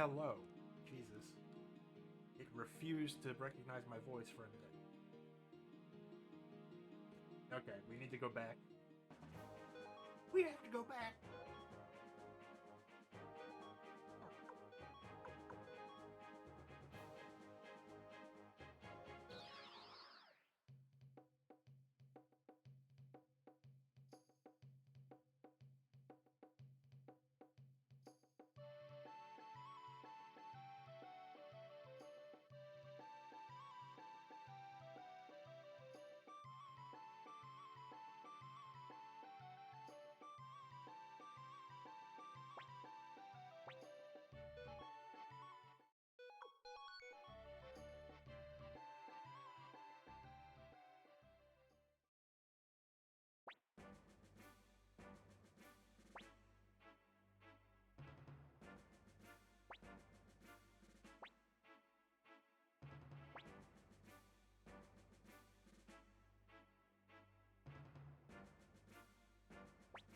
Hello. Jesus. It refused to recognize my voice for a minute. Okay, we need to go back. We have to go back!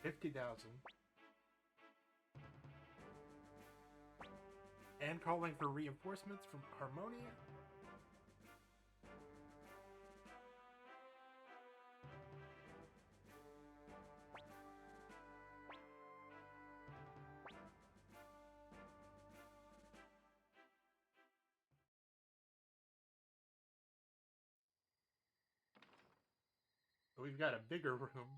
$50,000. And calling for reinforcements from Harmonia? We've got a bigger room.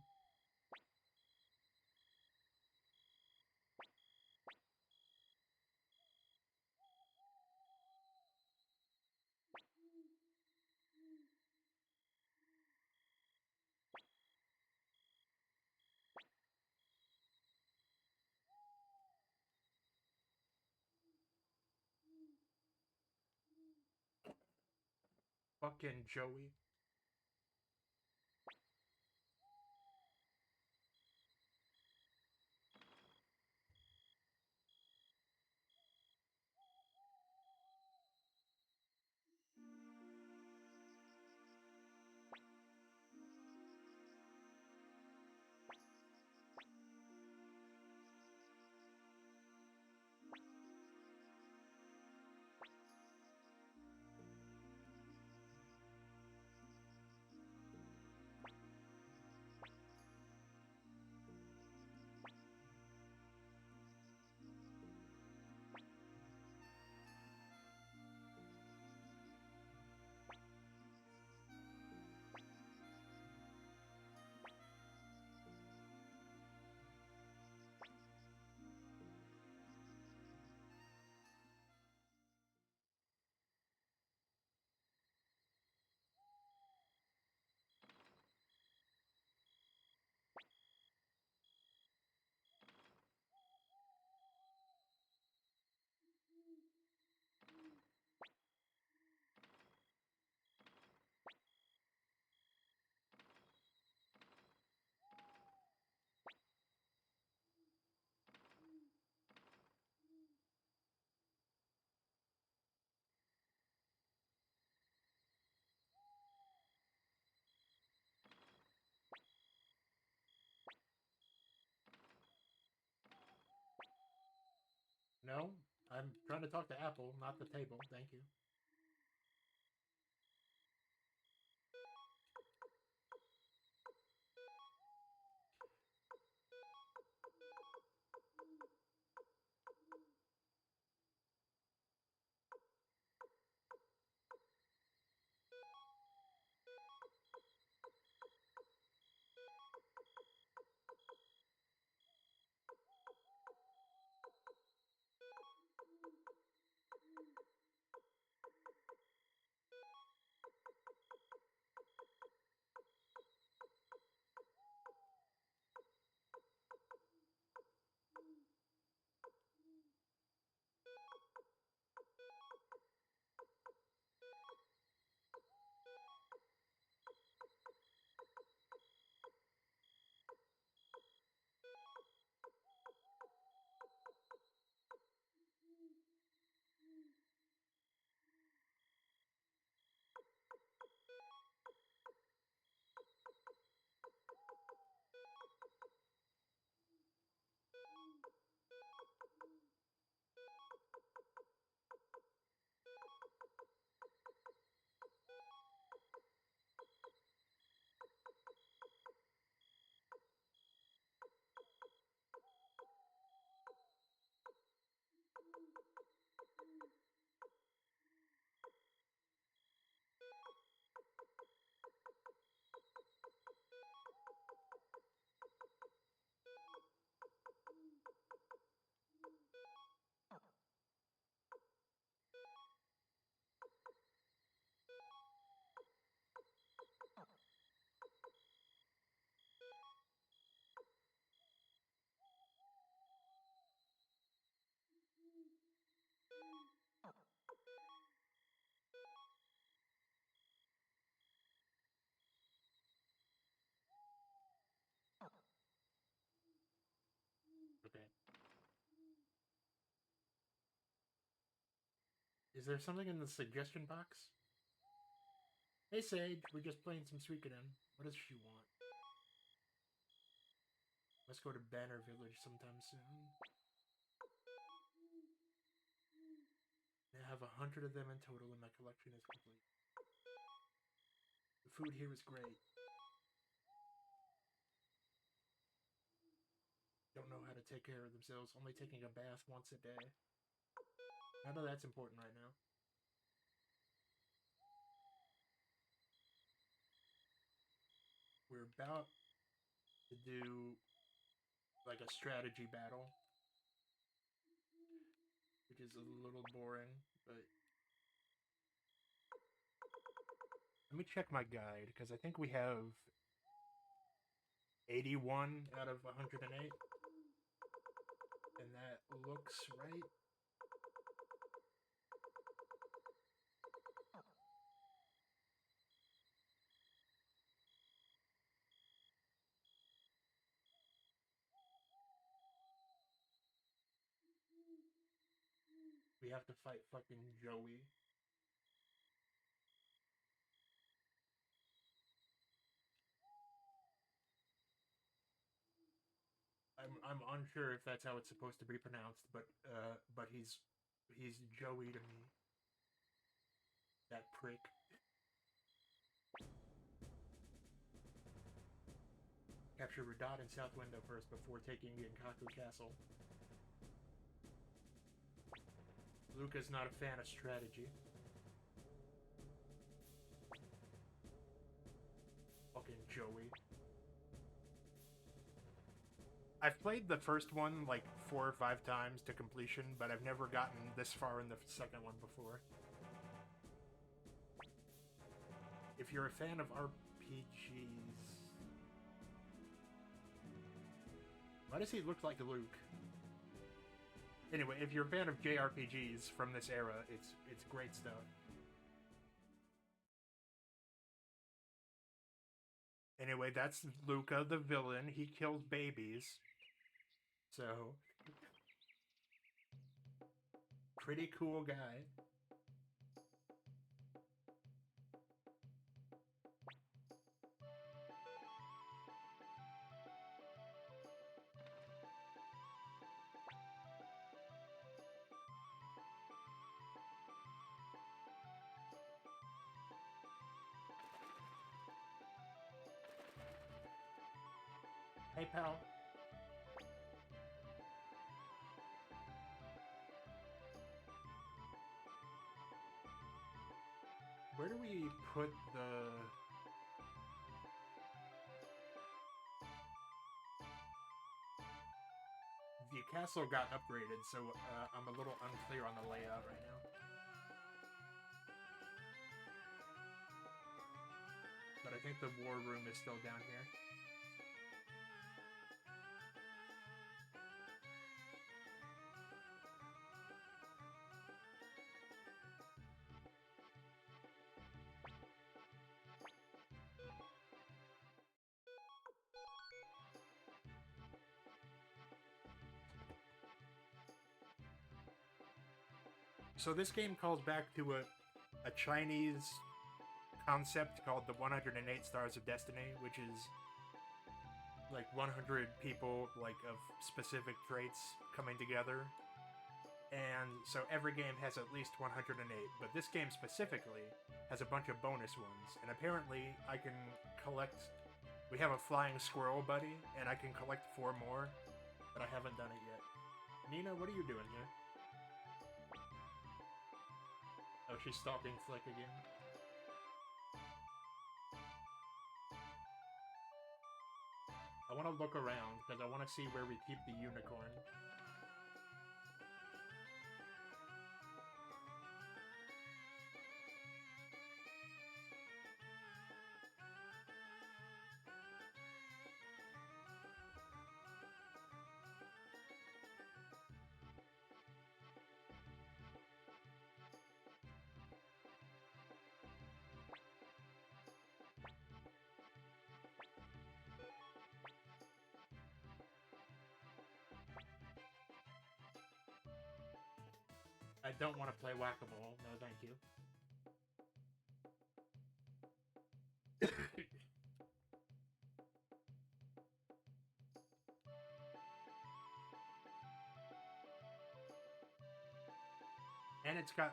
Fucking Joey. No, I'm trying to talk to Apple, not the table. Thank you. there something in the suggestion box? Hey Sage, we're just playing some Suikoden. What does she want? Let's go to Banner Village sometime soon. I have 100 of them in total and my collection is complete. The food here is great. Don't know how to take care of themselves, only taking a bath once a day. I know that's important right now. We're about to do like a strategy battle, which is a little boring, but let me check my guide because I think we have 81 out of 108, and that looks right. We have to fight fucking Joey. I'm unsure if that's how it's supposed to be pronounced, but he's Joey to me. That prick. Capture Radot and South Window first before taking Genkaku Castle. Luca's not a fan of strategy. Fucking Joey. I've played the first one like 4 or 5 times to completion, but I've never gotten this far in the second one before. If you're a fan of RPGs... Why does he look like Luke? Anyway, if you're a fan of JRPGs from this era, it's great stuff. Anyway, that's Luca, the villain. He kills babies. So... pretty cool guy. Hey, pal. Where do we put the... The castle got upgraded, so I'm a little unclear on the layout right now. But I think the war room is still down here. So this game calls back to a Chinese concept called the 108 Stars of Destiny, which is like 100 people like of specific traits coming together. And so every game has at least 108, but this game specifically has a bunch of bonus ones. And apparently I can collect... We have a flying squirrel buddy, and I can collect 4 more, but I haven't done it yet. Nina, what are you doing here? Oh, she's stalking Flick again. I want to look around, because I want to see where we keep the unicorn. I don't want to play whack-a-mole. No, thank you.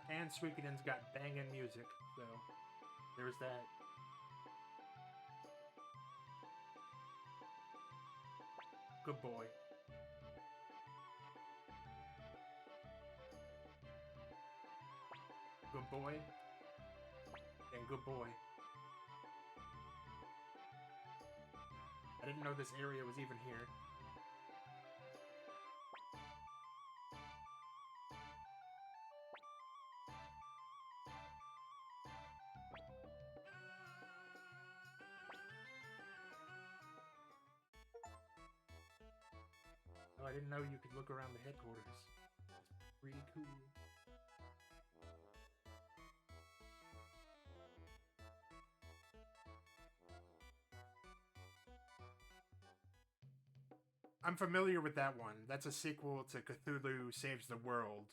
And Suikoden's got banging music, so there's that. Good boy. Good boy. And good boy. I didn't know this area was even here. Oh, I didn't know you could look around the headquarters. It's pretty cool. I'm familiar with that one. That's a sequel to Cthulhu Saves the World,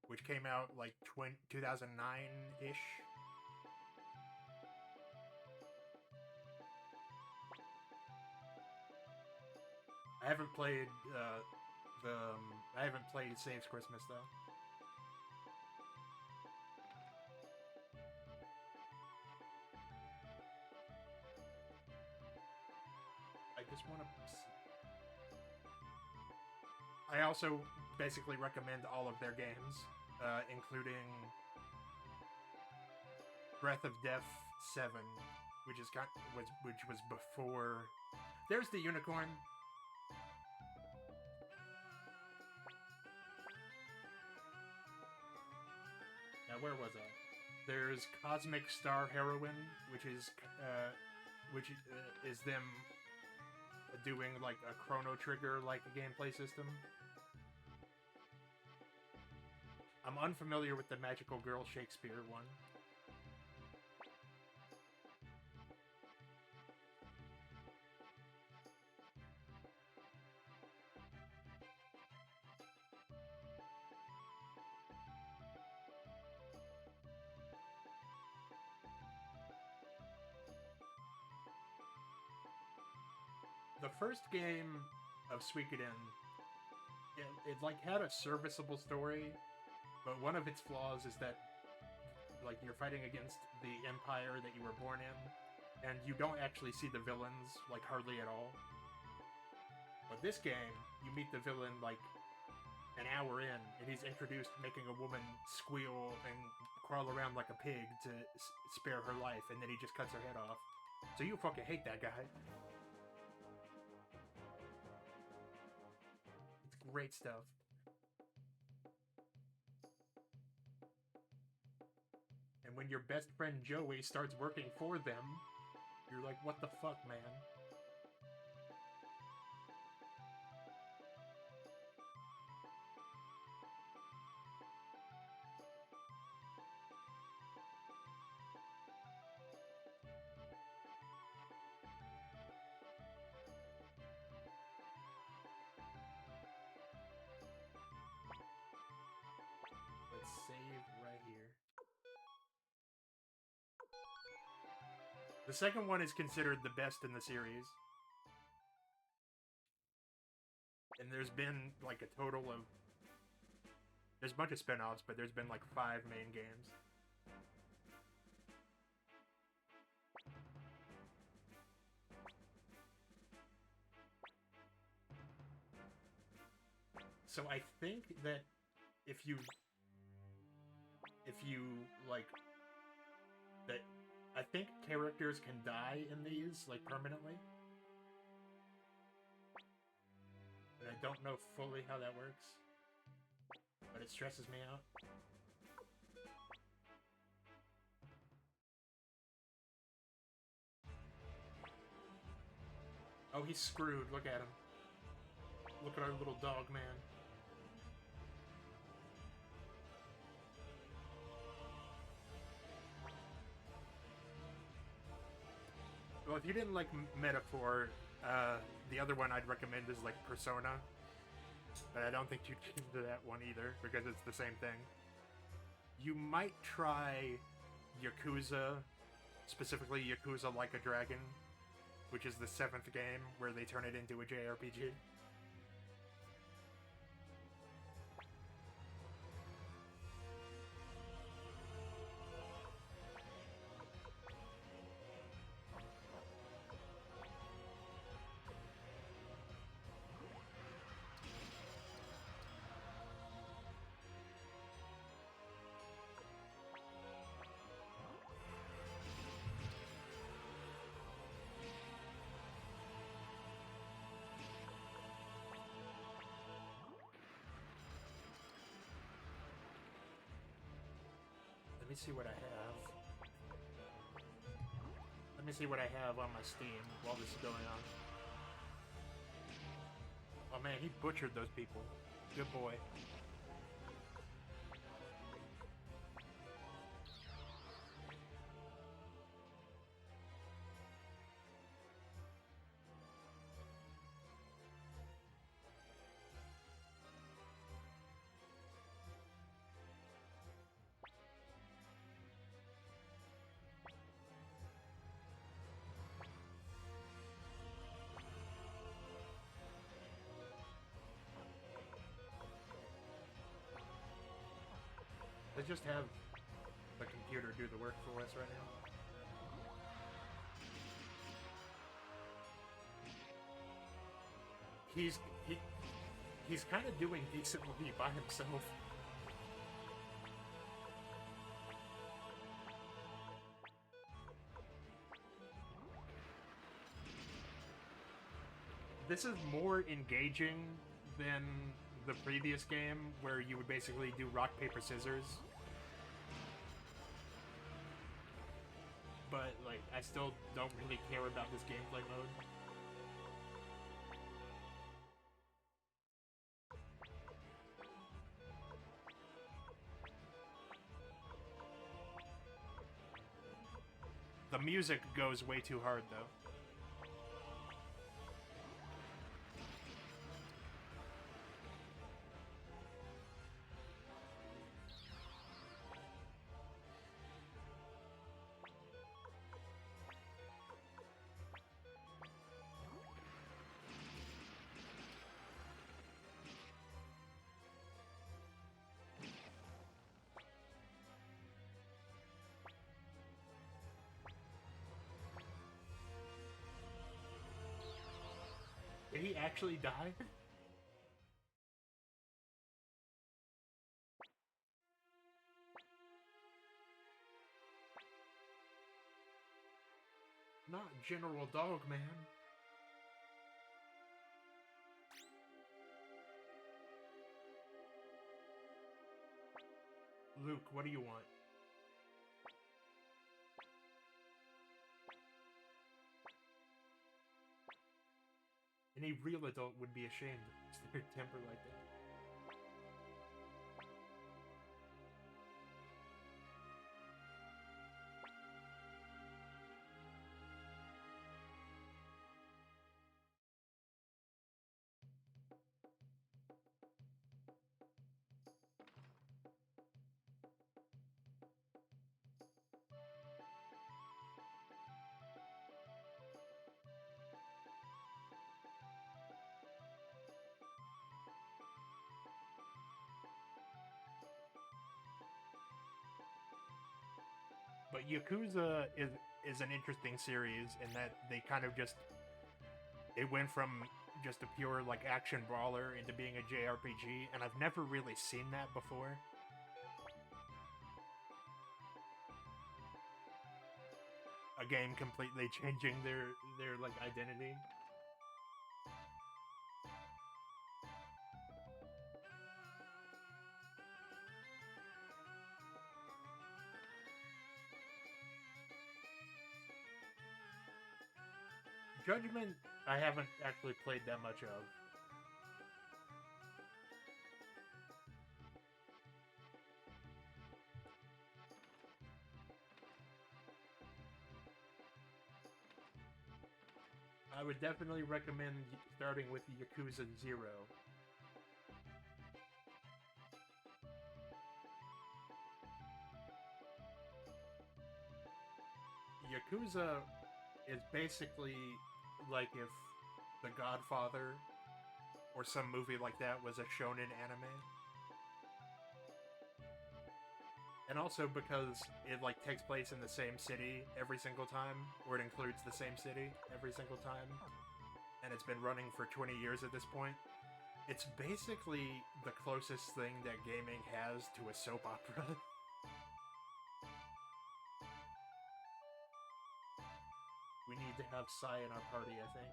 which came out like 2009-ish. I haven't played I haven't played Saves Christmas though. I just want to. I also basically recommend all of their games, including Breath of Death 7, which was before. There's the unicorn. Now where was I? There's Cosmic Star Heroine, which is them doing like a Chrono Trigger like a gameplay system. I'm unfamiliar with the Magical Girl Shakespeare one. The first game of Suikoden, it like had a serviceable story, but one of its flaws is that like you're fighting against the empire that you were born in, and you don't actually see the villains like hardly at all. But this game, you meet the villain like an hour in, and he's introduced making a woman squeal and crawl around like a pig to spare her life, and then he just cuts her head off. So you fucking hate that guy. Great stuff. And when your best friend Joey starts working for them, you're like, what the fuck, man? Save right here. The second one is considered the best in the series. And there's been like a total of... There's a bunch of spin-offs, but there's been like 5 main games. So I think that if you like that, I think characters can die in these like permanently, and I don't know fully how that works, but it stresses me out. Oh, he's screwed. Look at him. Look at our little dog man. Well, if you didn't like Metaphor, the other one I'd recommend is like Persona. But I don't think you'd get into that one either, because it's the same thing. You might try Yakuza, specifically Yakuza Like a Dragon, which is the 7th game where they turn it into a JRPG. Let me see what I have. Let me see what I have on my Steam while this is going on. Oh man, he butchered those people. Good boy. Let's just have the computer do the work for us right now. He's kind of doing decently by himself. This is more engaging than the previous game, where you would basically do rock, paper, scissors. But, like, I still don't really care about this gameplay mode. The music goes way too hard, though. Did he actually die? Not General Dogman. Luke, what do you want? Any real adult would be ashamed of their temper like that. But Yakuza is an interesting series in that they kind of just, it went from just a pure like action brawler into being a JRPG, and I've never really seen that before. A game completely changing their like identity. Judgment, I haven't actually played that much of. I would definitely recommend starting with Yakuza 0. Yakuza is basically like if The Godfather or some movie like that was a shonen anime. And also because it like takes place in the same city every single time, or it includes the same city every single time, and it's been running for 20 years at this point. It's basically the closest thing that gaming has to a soap opera. We need to have Sai in our party, I think.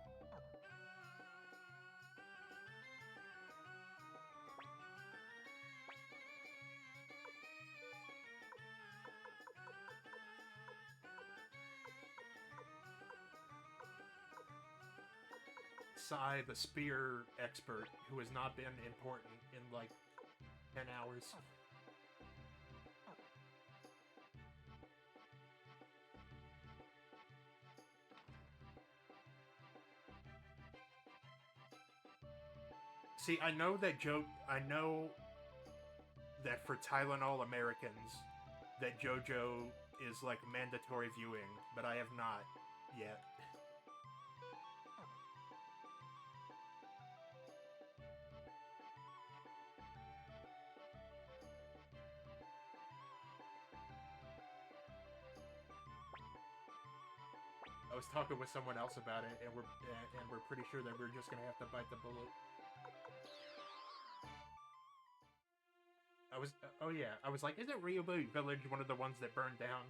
Sai, the spear expert, who has not been important in like 10 hours. See, I know that for Tylenol Americans, that JoJo is like mandatory viewing, but I have not yet. I was talking with someone else about it, and we're pretty sure that we're just gonna have to bite the bullet. Oh yeah, I was like, isn't Ryobu Village one of the ones that burned down?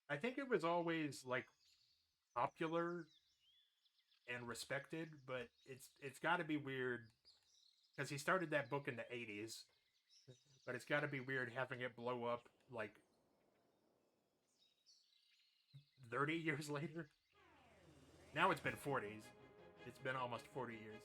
I think it was always like popular and respected, but it's got to be weird because he started that book in the 80s, but it's got to be weird having it blow up like 30 years later. Now it's been 40s. It's been almost 40 years.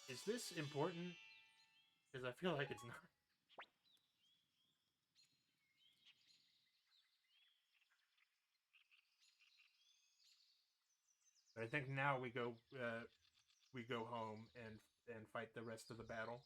Is this important? Because I feel like it's not. But I think now we go home and fight the rest of the battle.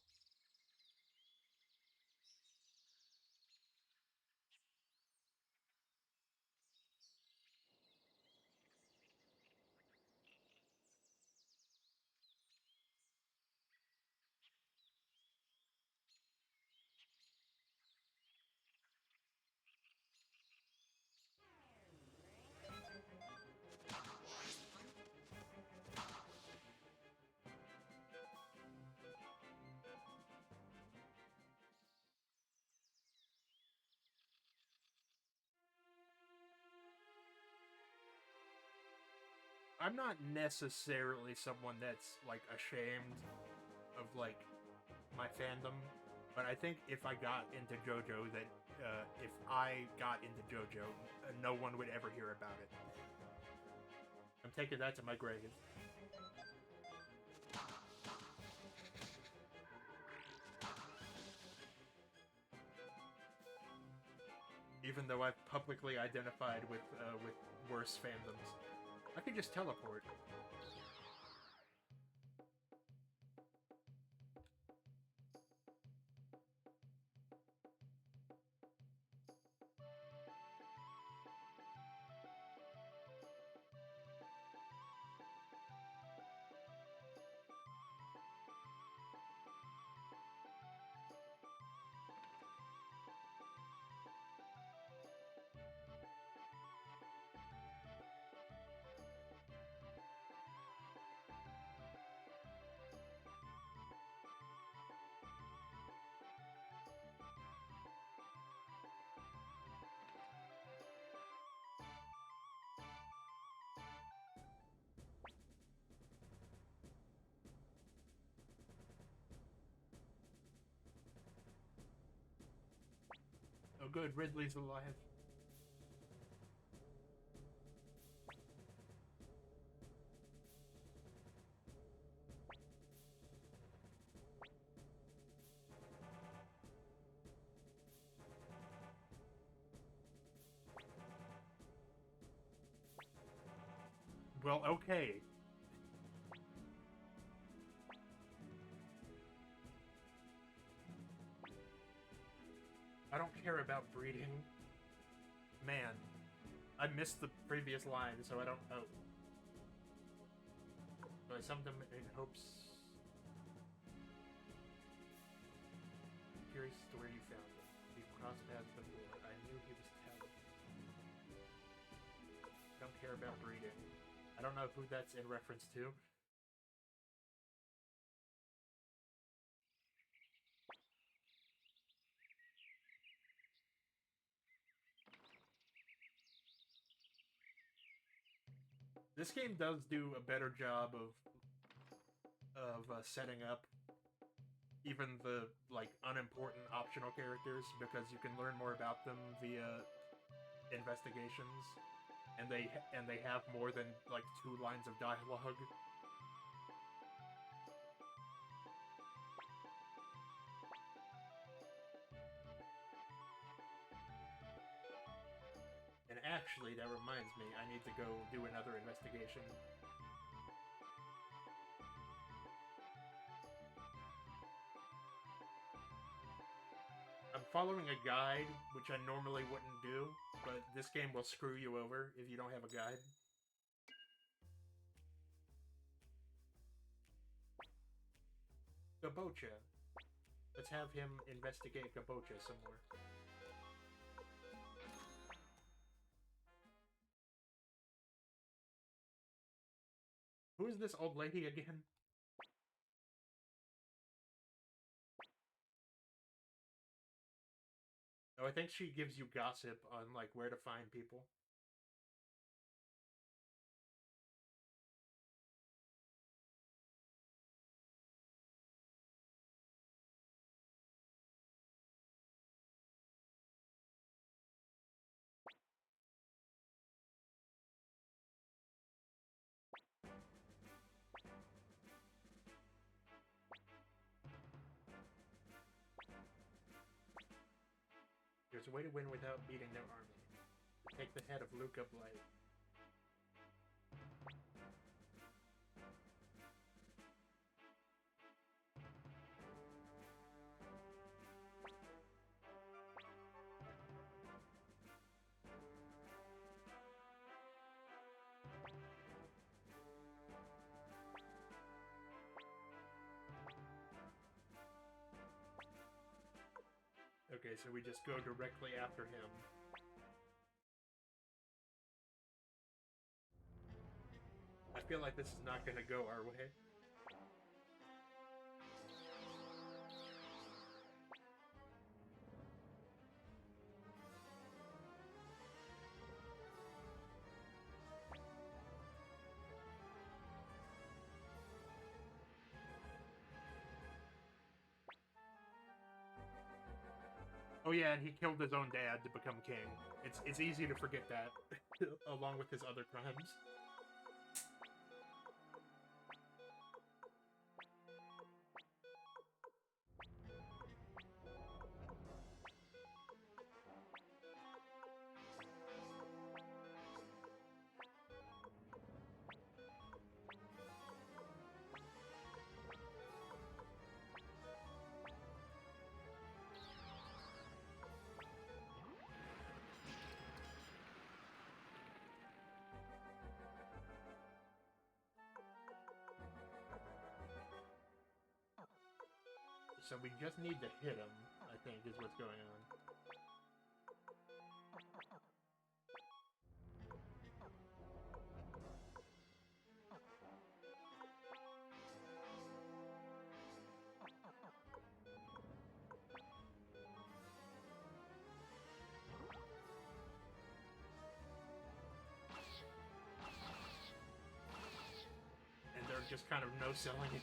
I'm not necessarily someone that's like ashamed of like my fandom, but I think if I got into JoJo, that if I got into JoJo, no one would ever hear about it. I'm taking that to my grave. Even though I've publicly identified with worse fandoms, I can just teleport. Oh good, Ridley's alive. Well, okay. I don't care about breeding. Man, I missed the previous line, so I don't know. So I summoned him in hopes... Curious as to where you found him. We've crossed paths before. I knew he was talented. Don't care about breeding. I don't know who that's in reference to. This game does do a better job of setting up even the like unimportant optional characters, because you can learn more about them via investigations, and they have more than like 2 lines of dialogue. And actually, that reminds me, I need to go do another investigation. I'm following a guide, which I normally wouldn't do, but this game will screw you over if you don't have a guide. Gabocha. Let's have him investigate Gabocha some more. Who is this old lady again? Oh, I think she gives you gossip on, like, where to find people. There's a way to win without beating their army. Take the head of Luca Blade. Okay, so we just go directly after him. I feel like this is not gonna go our way. Oh yeah, and he killed his own dad to become king. It's easy to forget that, along with his other crimes. So we just need to hit him, I think, is what's going on. And they're just kind of no-selling it.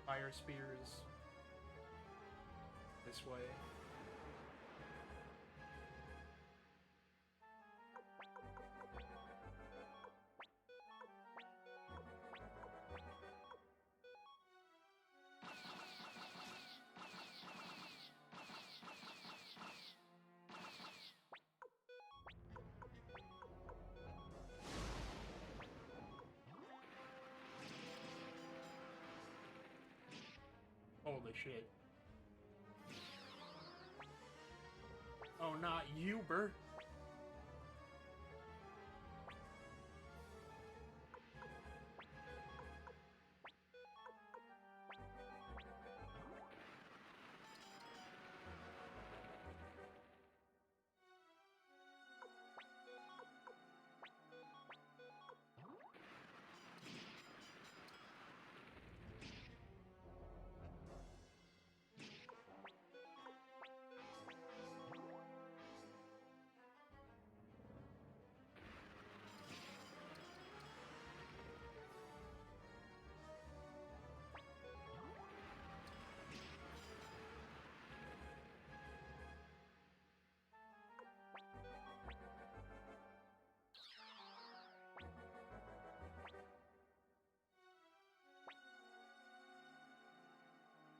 Fire spears. This way. Holy shit. Oh, not you, Bert.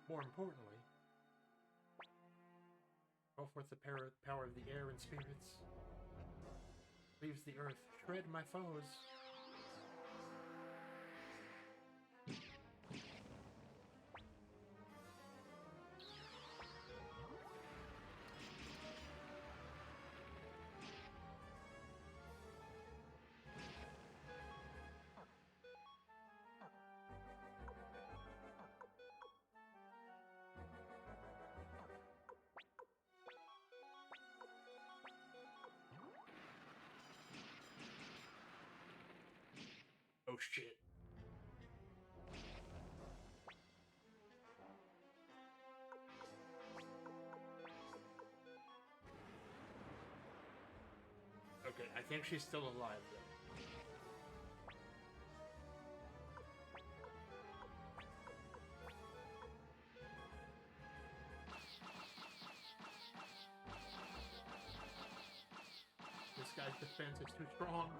More importantly, go forth the power of the air and spirits. Leaves the earth, shred my foes. shit. Okay, I think she's still alive, though. This guy's defense is too strong.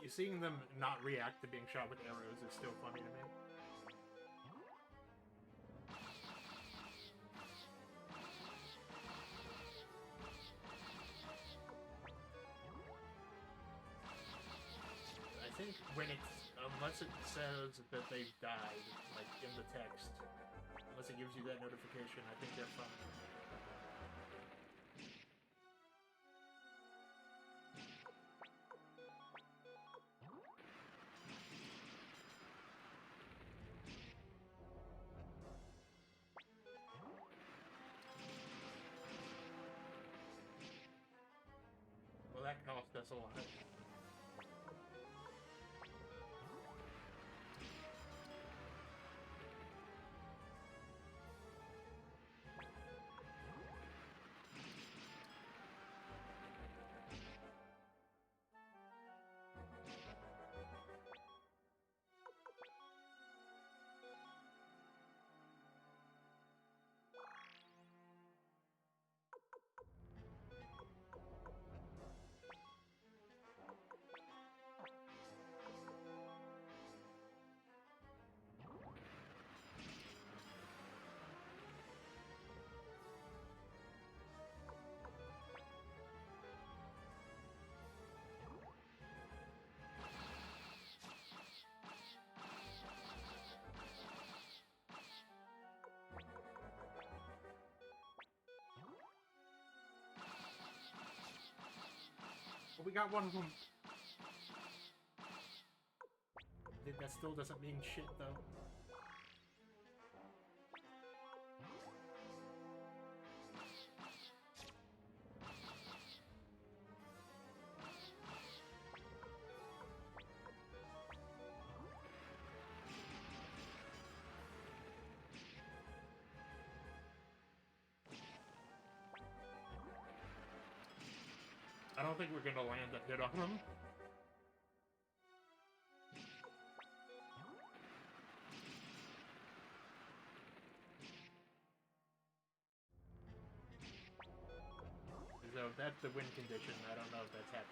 Seeing them not react to being shot with arrows is still funny to me. I think when unless it says that they've died, like in the text, unless it gives you that notification, I think they're fine. Well, that cost us a lot. But we got one of them. That still doesn't mean shit, though. I don't think we're gonna land a hit on him. So if that's the win condition, I don't know if that's happening.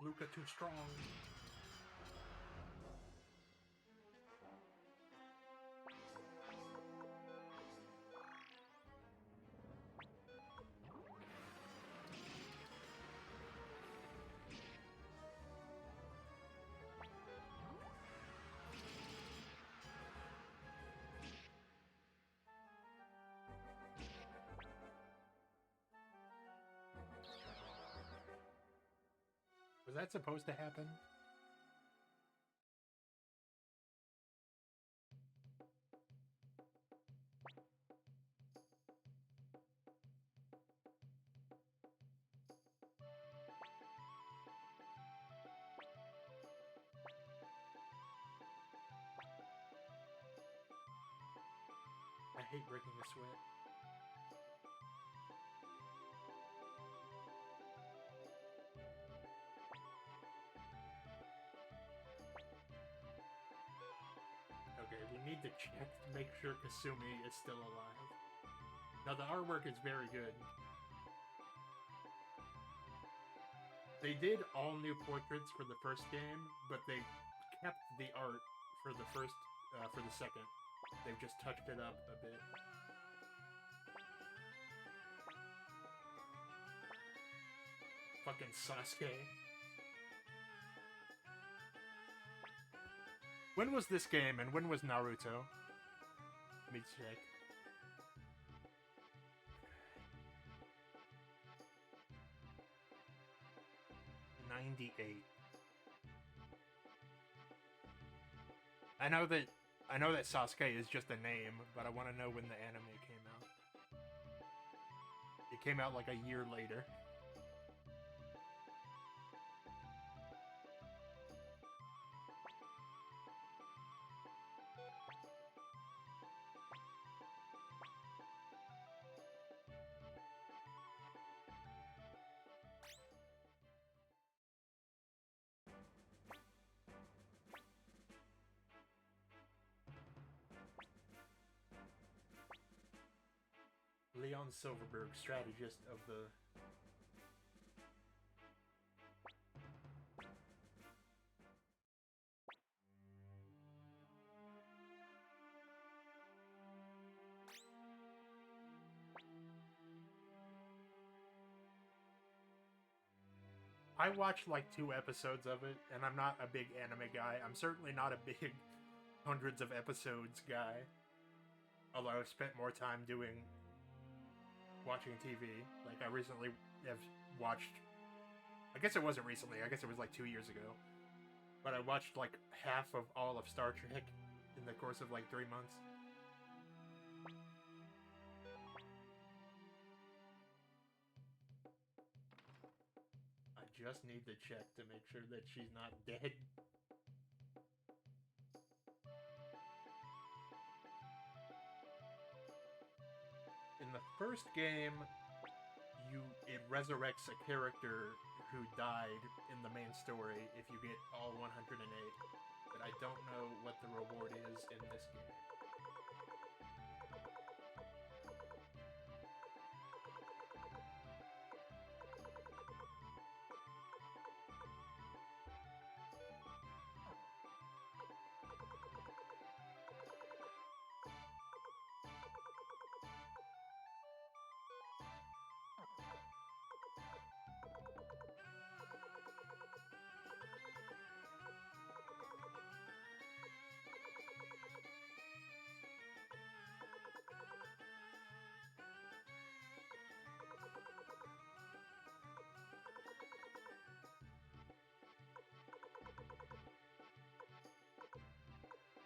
Luca too strong. Was that supposed to happen? hate breaking a sweat. Okay, we need to check to make sure Kasumi is still alive. Now, the artwork is very good. They did all new portraits for the first game, but they kept the art for the second. They've just touched it up a bit. Fucking Sasuke. When was this game and when was Naruto? Let me check. 98. I know that Sasuke is just a name, but I want to know when the anime came out. It came out like a year later. Leon Silverberg, strategist of the... I watched like 2 episodes of it, and I'm not a big anime guy. I'm certainly not a big hundreds of episodes guy. Although I've spent more time watching TV. Like, I recently have watched... I guess it wasn't recently, I guess it was like 2 years ago. But I watched like half of all of Star Trek in the course of like 3 months. I just need to check to make sure that she's not dead. In the first game, it resurrects a character who died in the main story if you get all 108. But I don't know what the reward is in this game.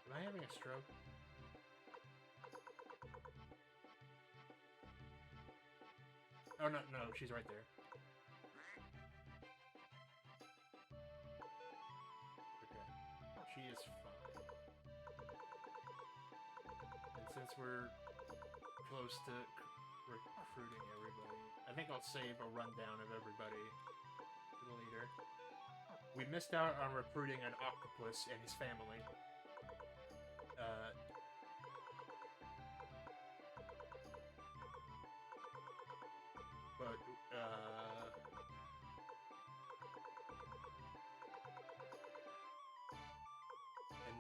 Am I having a stroke? Oh, no, she's right there. Okay. She is fine. And since we're close to recruiting everybody, I think I'll save a rundown of everybody to the leader. We missed out on recruiting an octopus and his family. And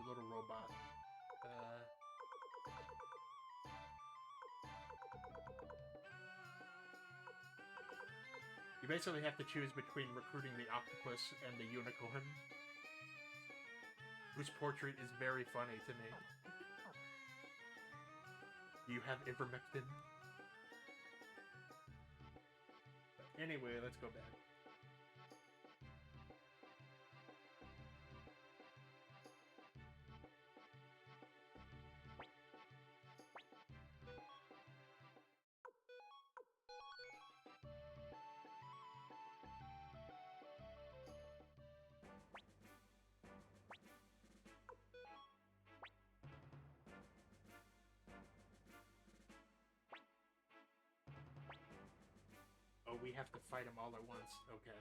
little robot. You basically have to choose between recruiting the octopus and the unicorn, whose portrait is very funny to me. Do you have ivermectin? Anyway, let's go back. have to fight them all at once. Okay.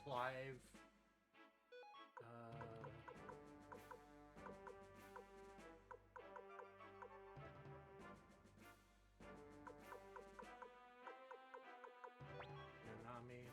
Clive. Nanami.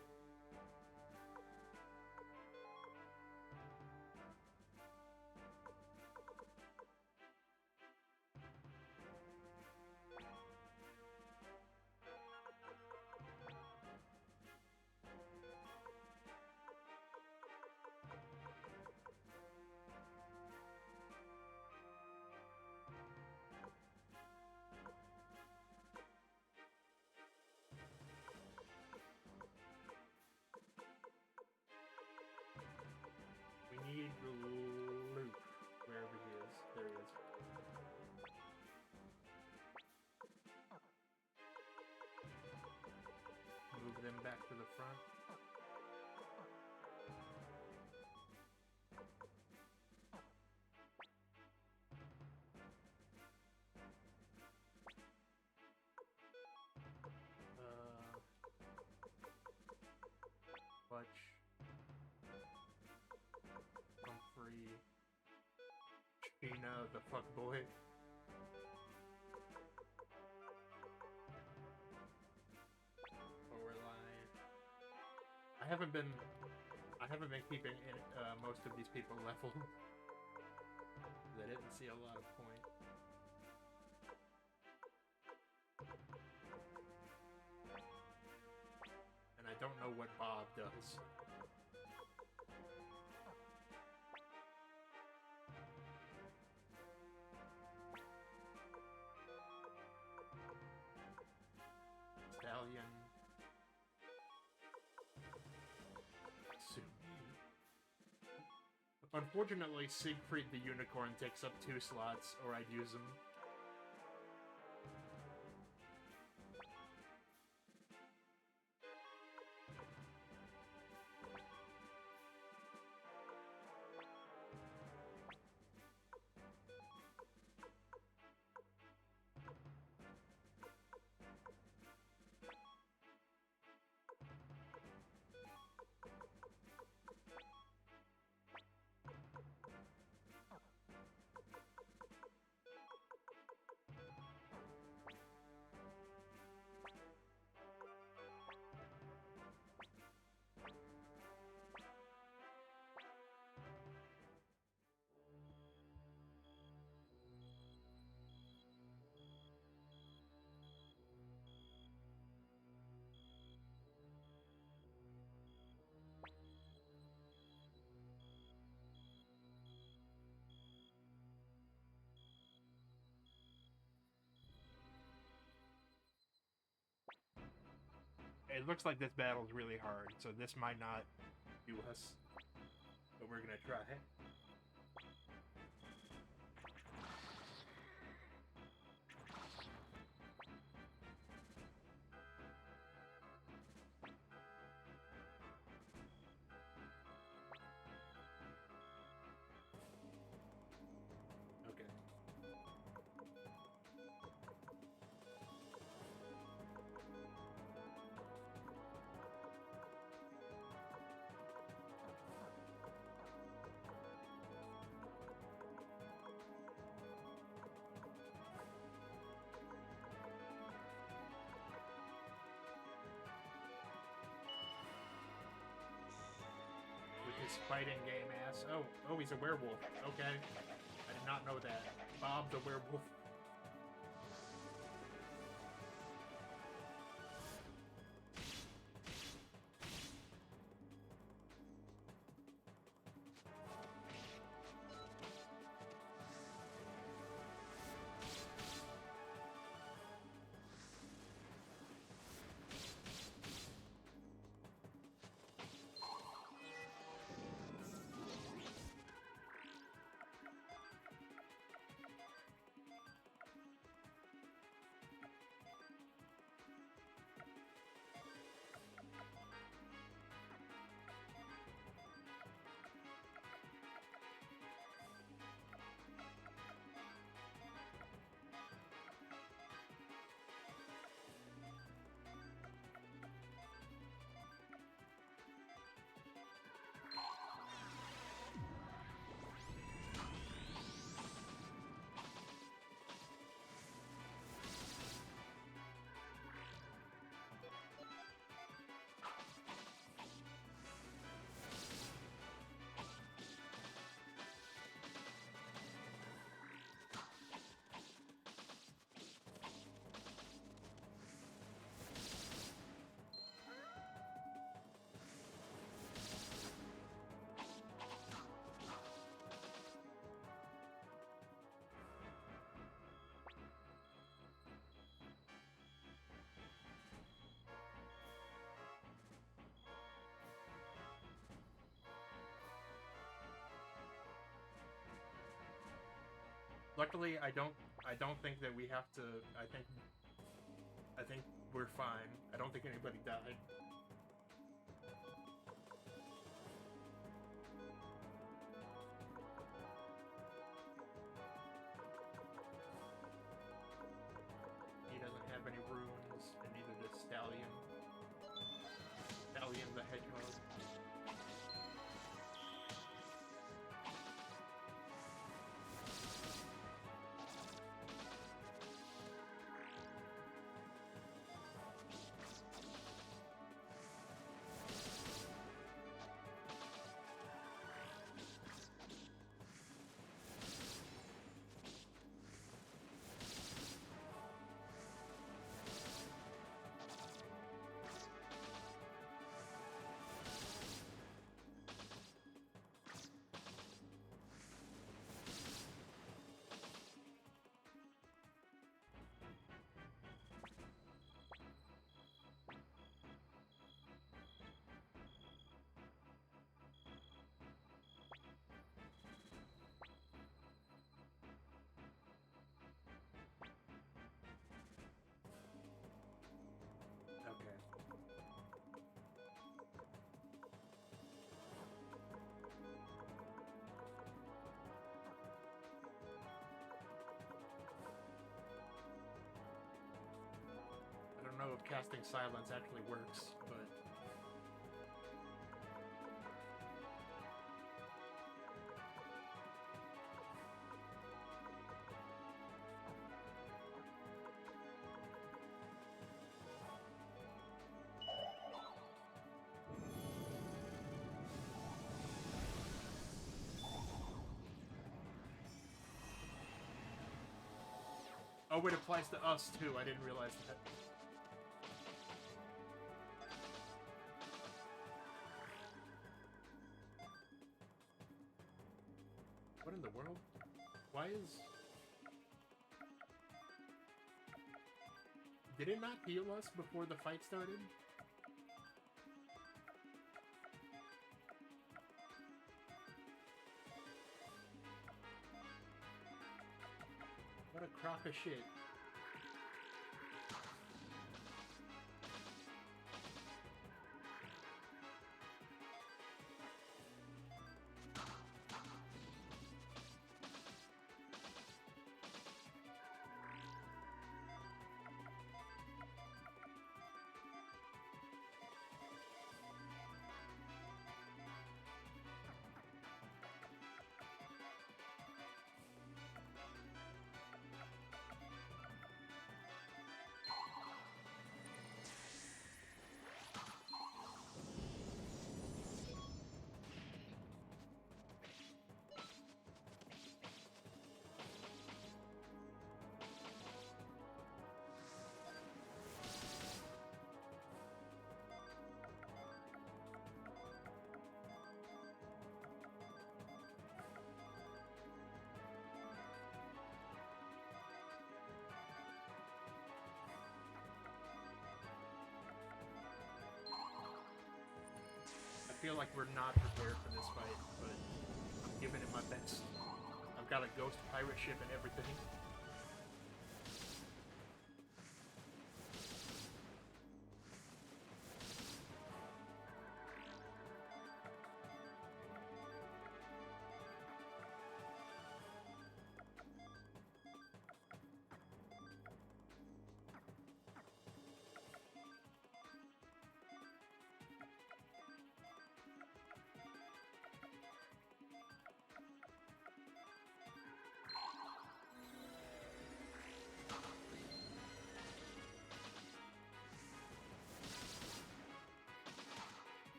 We need Luke, wherever he is. There he is. Move them back to the front. Clutch. Humphrey. Sheena, the fuckboy. I haven't been keeping most of these people leveled. I didn't see a lot of point. And I don't know what Bob does. Stallion. Unfortunately, Siegfried the Unicorn takes up 2 slots, or I'd use him. It looks like this battle's really hard, so this might not do us, but we're gonna try. Okay. With his fighting game ass. Oh, he's a werewolf. Okay. I did not know that. Bob the werewolf. Luckily, I don't think that we have to. I think we're fine. I don't think anybody died. He doesn't have any runes, and neither does Stallion. Stallion the Hedgehog. Okay. I don't know if casting silence actually works, but oh, it applies to us too. I didn't realize that. What in the world? Why is... Did it not heal us before the fight started? What a crock of shit. I feel like we're not prepared for this fight, but I'm giving it my best. I've got a ghost pirate ship and everything.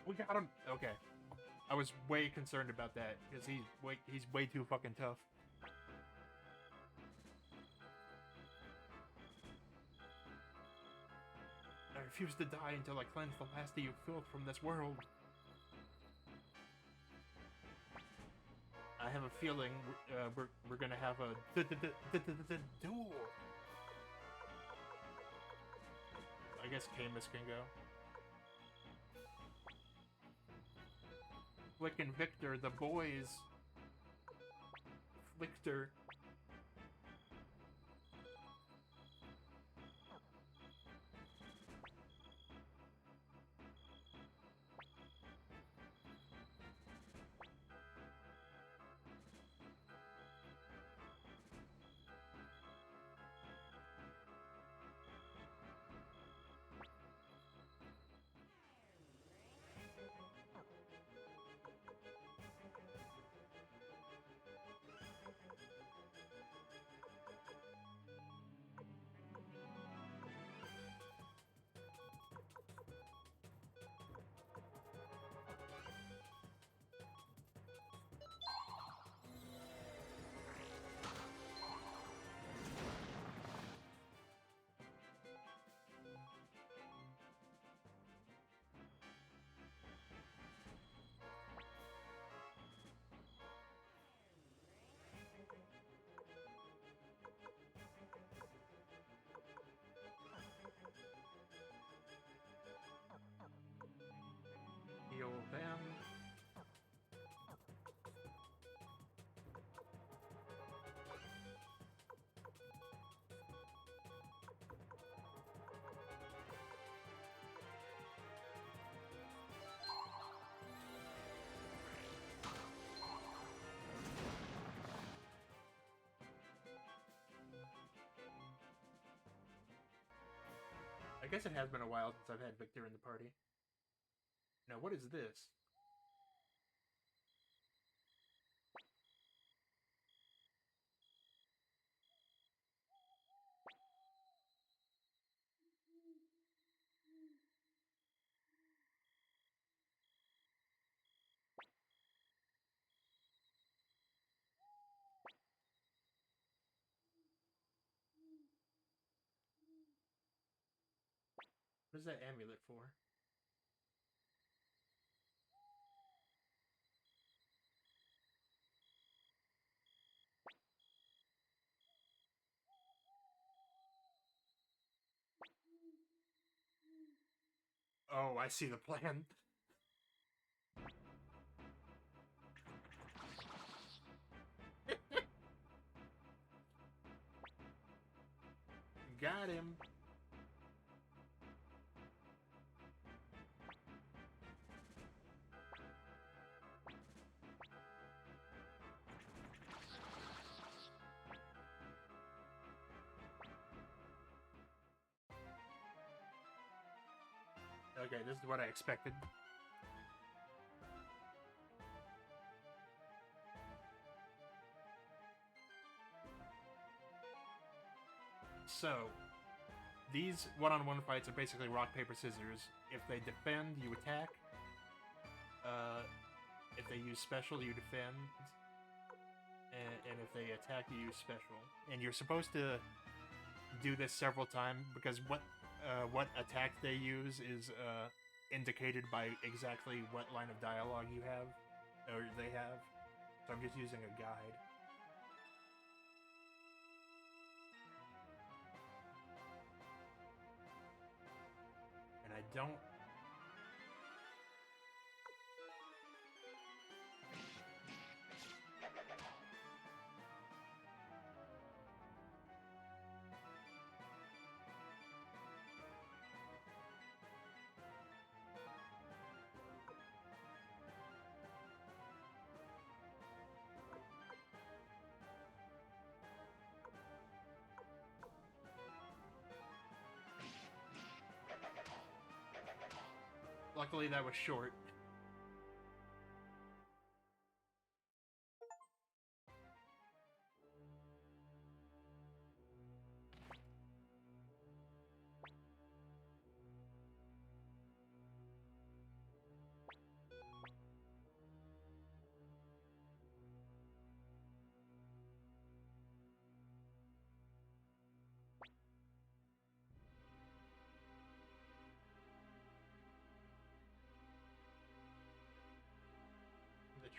We got him. Okay. I was way concerned about that because he's way too fucking tough. I refuse to die until I cleanse the last of you filth from this world. I have a feeling we're gonna have a duel. I guess Camus can go. Flick and Victor, the boys. Victor. Heal them. I guess it has been a while since I've had Victor in the party. Now, what is this? What is that amulet for? Oh, I see the plan. Got him. Okay, this is what I expected. So, these one-on-one fights are basically rock, paper, scissors. If they defend, you attack. If they use special, you defend. And if they attack, you use special. And you're supposed to do this several times because what attack they use is indicated by exactly what line of dialogue you have, or they have. So I'm just using a guide. And I don't... Luckily that was short.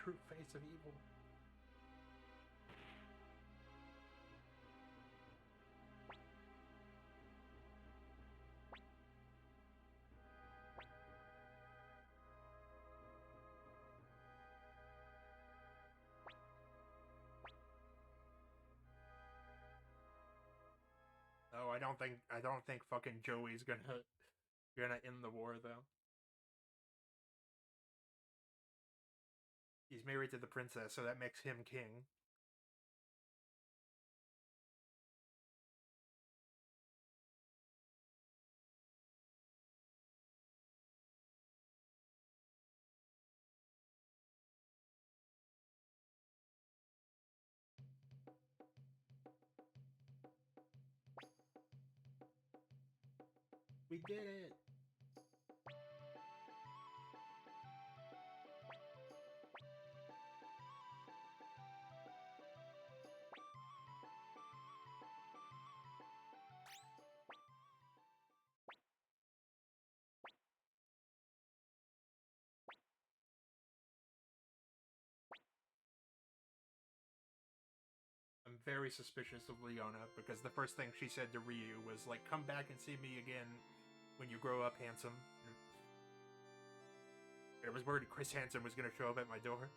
true face of evil. Oh, I don't think fucking Joey's gonna end the war though. He's married to the princess, so that makes him king. We did it! I'm very suspicious of Leona because the first thing she said to Ryu was like, "Come back and see me again when you grow up, handsome." I was worried Chris Hansen was gonna show up at my door.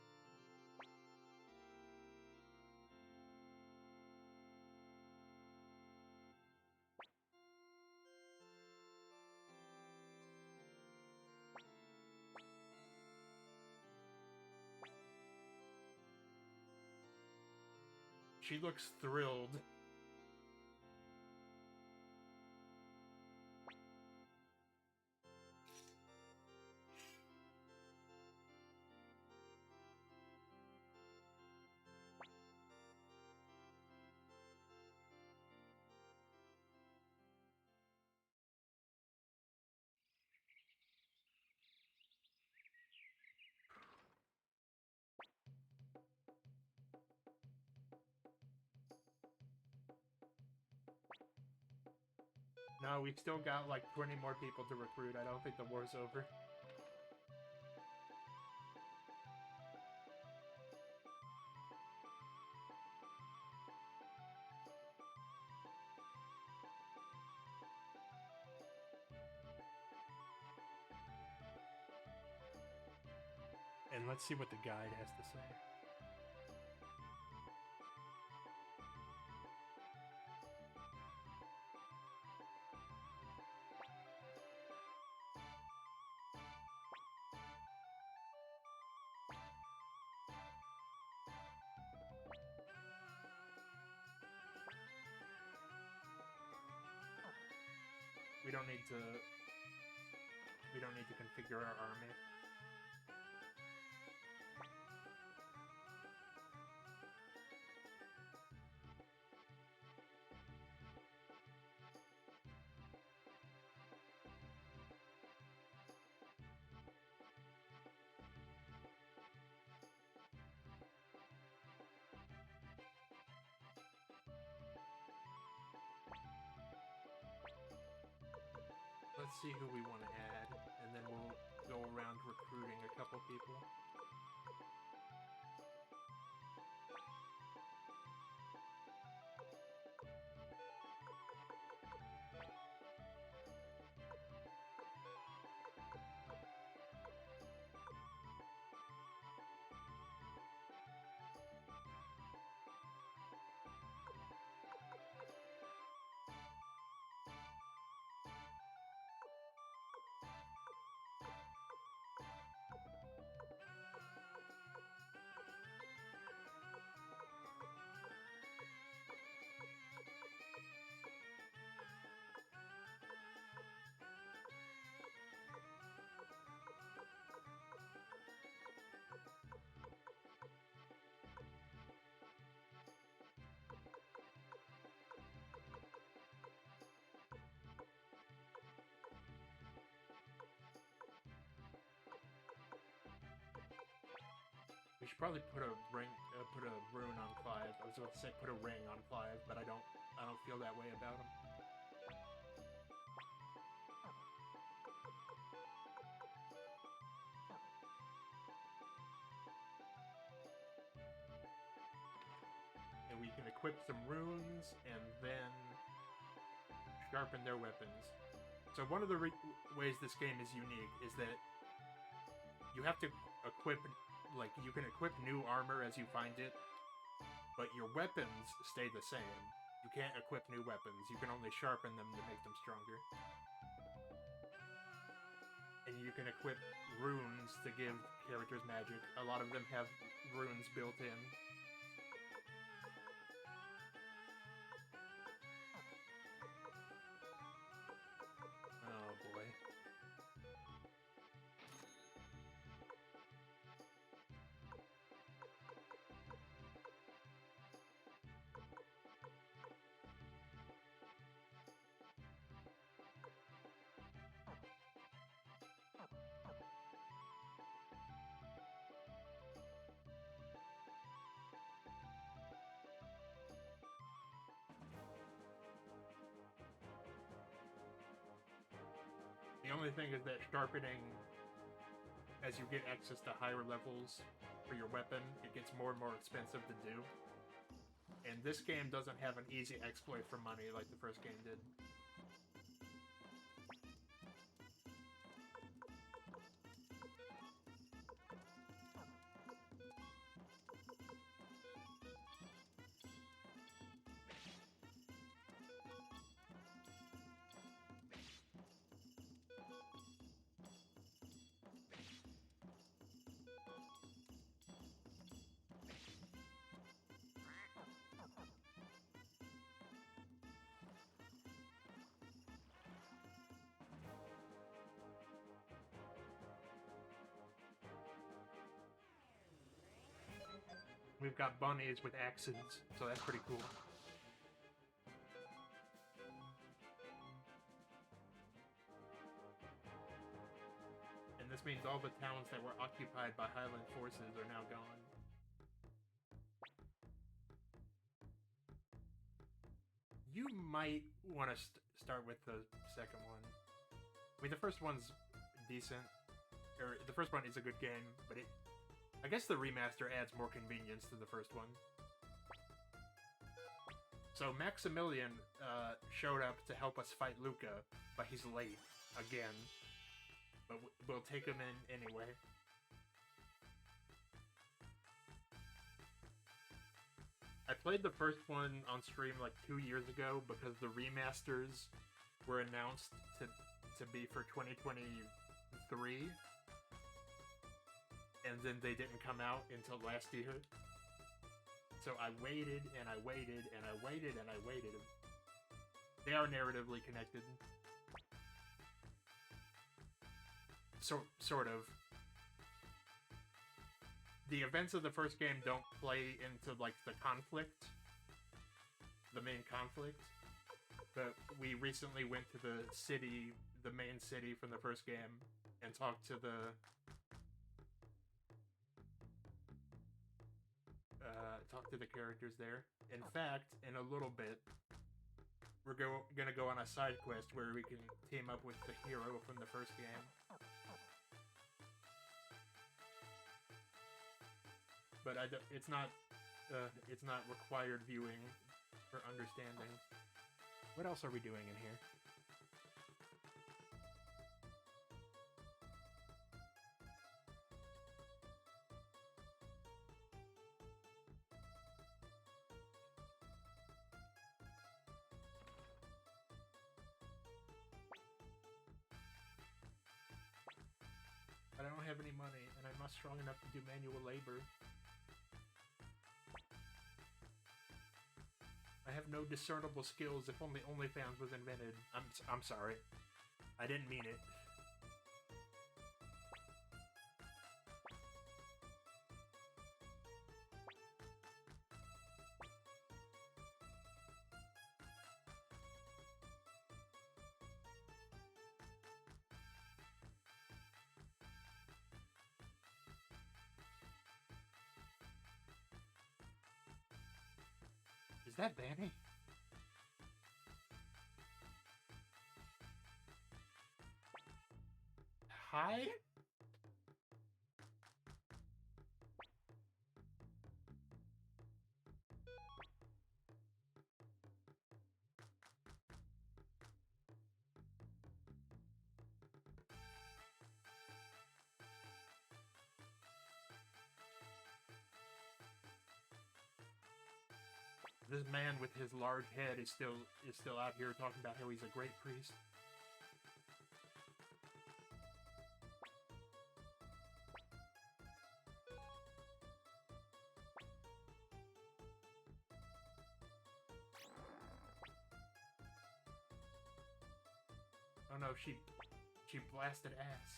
She looks thrilled. No, we've still got like 20 more people to recruit. I don't think the war's over. And let's see what the guide has to say. We don't need to configure our army. Let's see who we want to add, and then we'll go around recruiting a couple people. We should probably put a rune on Clive. I was about to say put a ring on Clive, but I don't feel that way about him. and we can equip some runes and then sharpen their weapons. So one of the ways this game is unique is that you have to equip, like, you can equip new armor as you find it, but your weapons stay the same. You can't equip new weapons. You can only sharpen them to make them stronger. And you can equip runes to give characters magic. A lot of them have runes built in. Oh boy. The only thing is that sharpening, as you get access to higher levels for your weapon, it gets more and more expensive to do. And this game doesn't have an easy exploit for money like the first game did. We've got bunnies with axes, so that's pretty cool. And this means all the towns that were occupied by Highland forces are now gone. You might want to start with the second one. I mean, the first one's decent. Or, the first one is a good game, but I guess the remaster adds more convenience to the first one. So Maximilian showed up to help us fight Luca, but he's late again. But we'll take him in anyway. I played the first one on stream like 2 years ago because the remasters were announced to be for 2023. And then they didn't come out until last year. So I waited, and I waited, and I waited, and I waited. They are narratively connected. Sort of. The events of the first game don't play into, like, the conflict. The main conflict. But we recently went to the city, the main city from the first game, and talked to the... talk to the characters there. In fact, in a little bit, we're gonna go on a side quest where we can team up with the hero from the first game. But it's not required viewing for understanding. What else are we doing in here? I don't have any money, and I'm not strong enough to do manual labor. I have no discernible skills. If only OnlyFans was invented. I'm sorry. I didn't mean it. Is that Vanny? Hi? this man with his large head is still out here talking about how he's a great priest. Oh no, she blasted ass.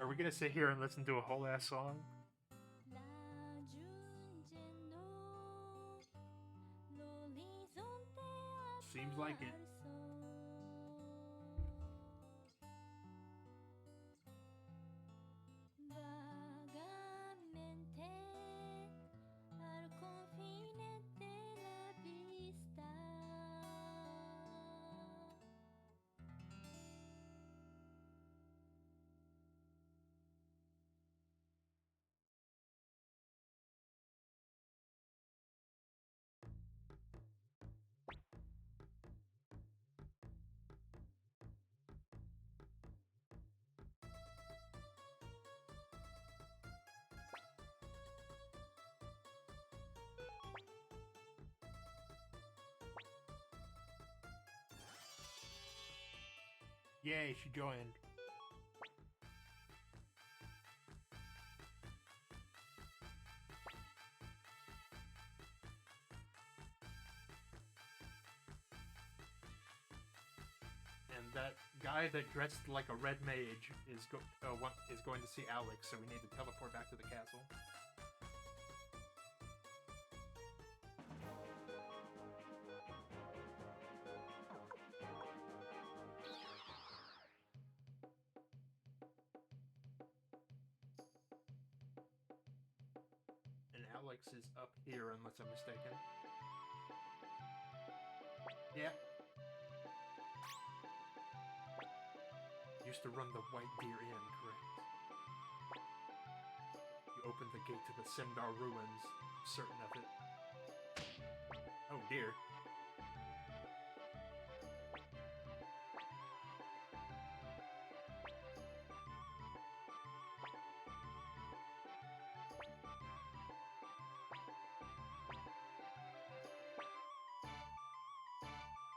Are we gonna sit here and listen to a whole ass song? Seems like it. Yay, she joined. And that guy that dressed like a red mage is going to see Alex, so we need to teleport back to the castle. Alex is up here, unless I'm mistaken. Yeah. Used to run the White Deer Inn, correct? You opened the gate to the Sendar ruins, I'm certain of it. Oh dear.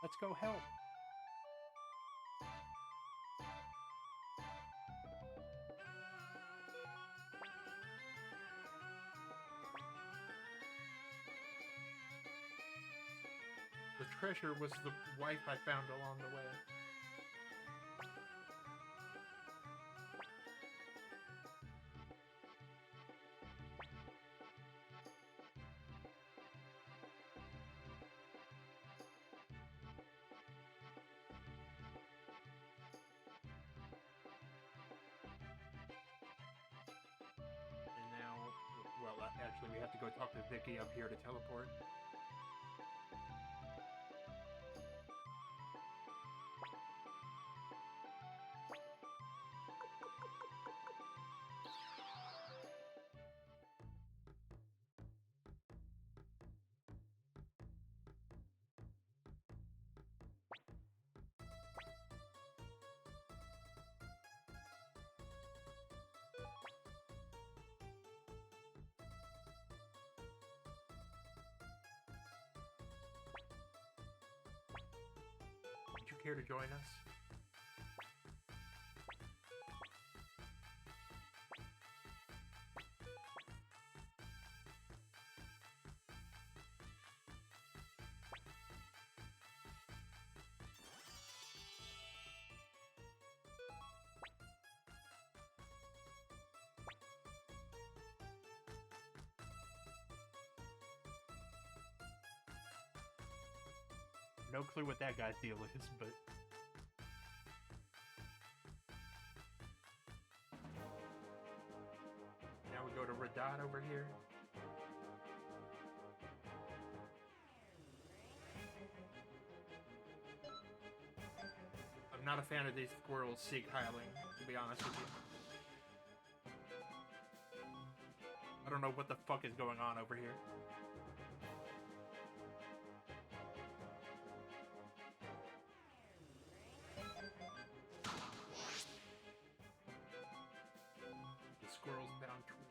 Let's go help. The treasure was the wife I found along the way. Actually, we have to go talk to Vicky up here to teleport. Here to join us. No clue what that guy's deal is, but... Now we go to Radad over here. I'm not a fan of these squirrels Sig Heiling, to be honest with you. I don't know what the fuck is going on over here. The squirrel's down Twitter.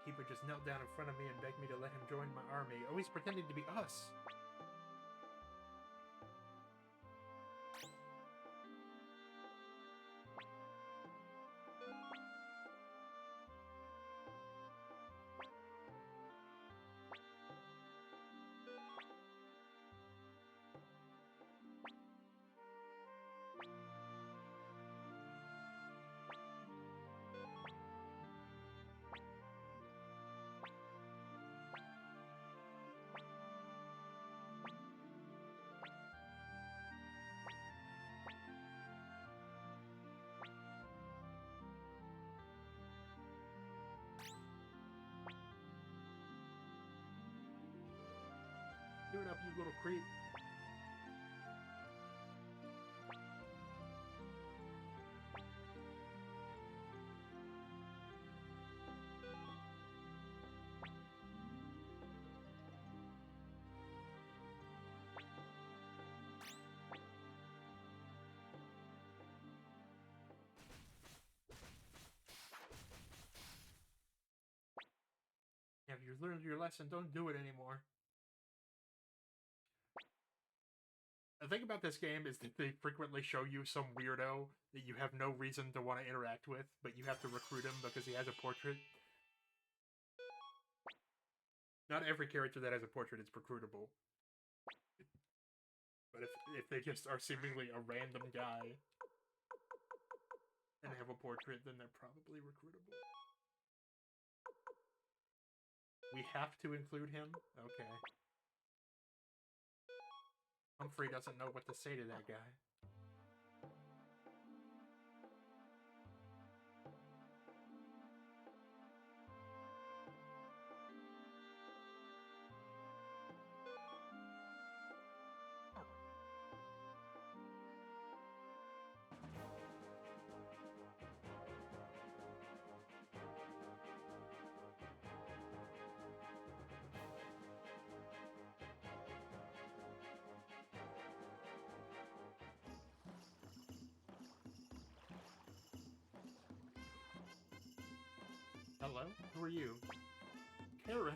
Keeper just knelt down in front of me and begged me to let him join my army. Oh, he's pretending to be us. Give it up, you little creep. Have you learned your lesson? Don't do it anymore. The thing about this game is that they frequently show you some weirdo that you have no reason to want to interact with, but you have to recruit him because he has a portrait. Not every character that has a portrait is recruitable. But if they just are seemingly a random guy and have a portrait, then they're probably recruitable. We have to include him? Okay. Humphrey doesn't know what to say to that guy. Hello? Who are you? Karen?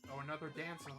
Oh, another dance-off.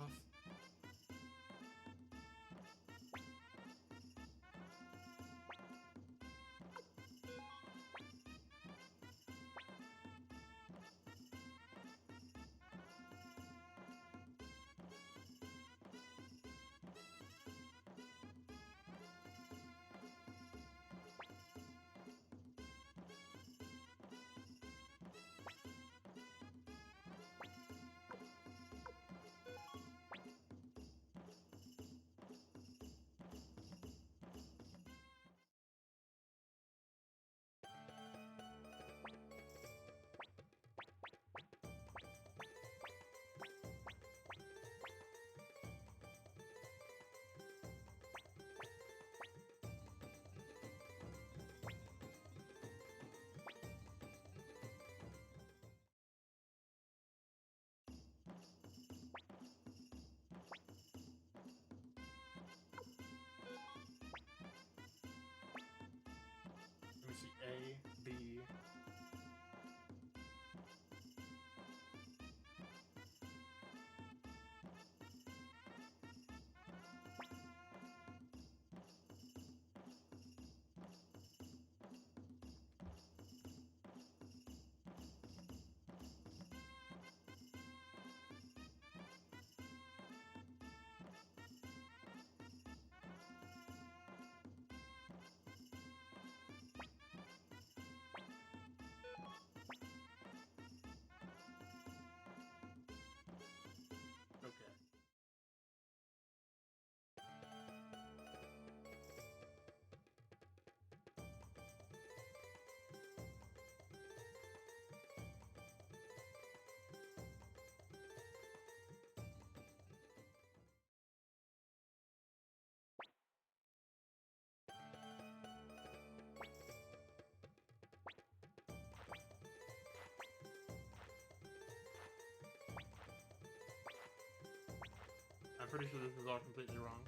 pretty sure this is all completely wrong.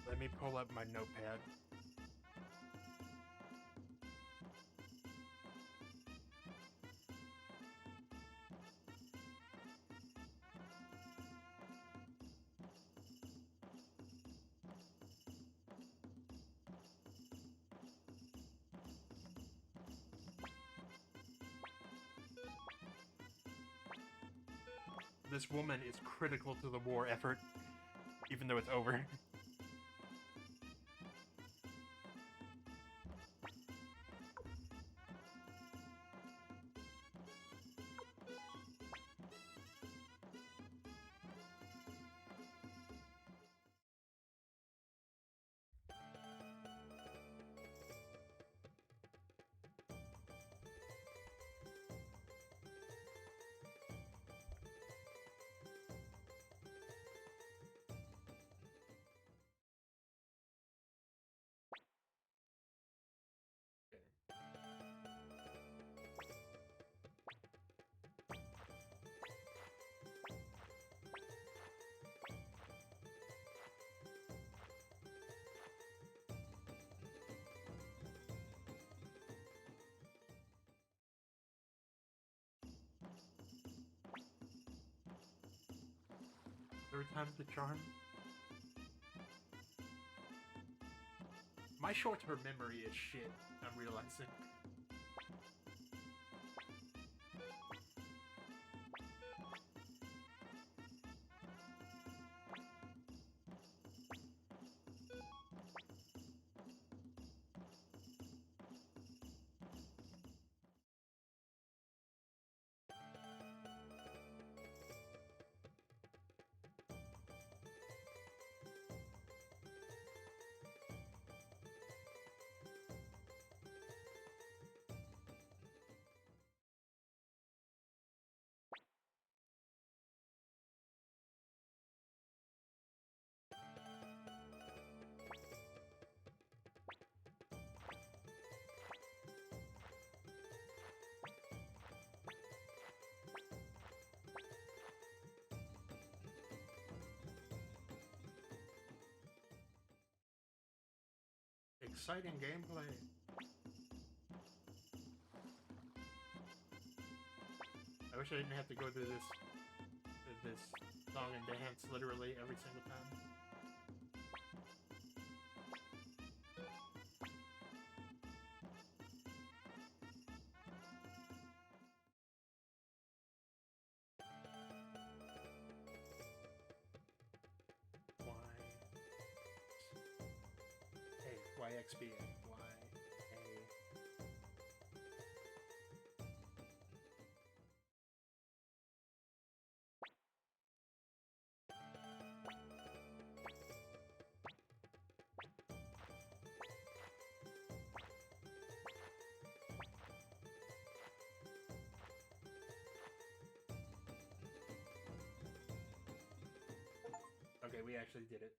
Let me pull up my notepad. This woman is critical to the war effort, even though it's over. Third time's the charm. My short-term memory is shit, I'm realizing. Exciting gameplay. I wish I didn't have to go through this song and dance literally every single time. YXBA. Okay, we actually did it.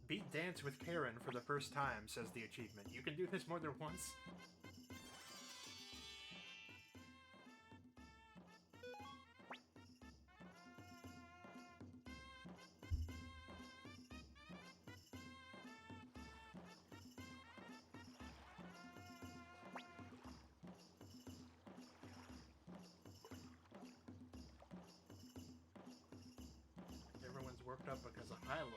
Beat Dance with Karen for the first time, says the achievement. You can do this more than once? Everyone's worked up because of Highland.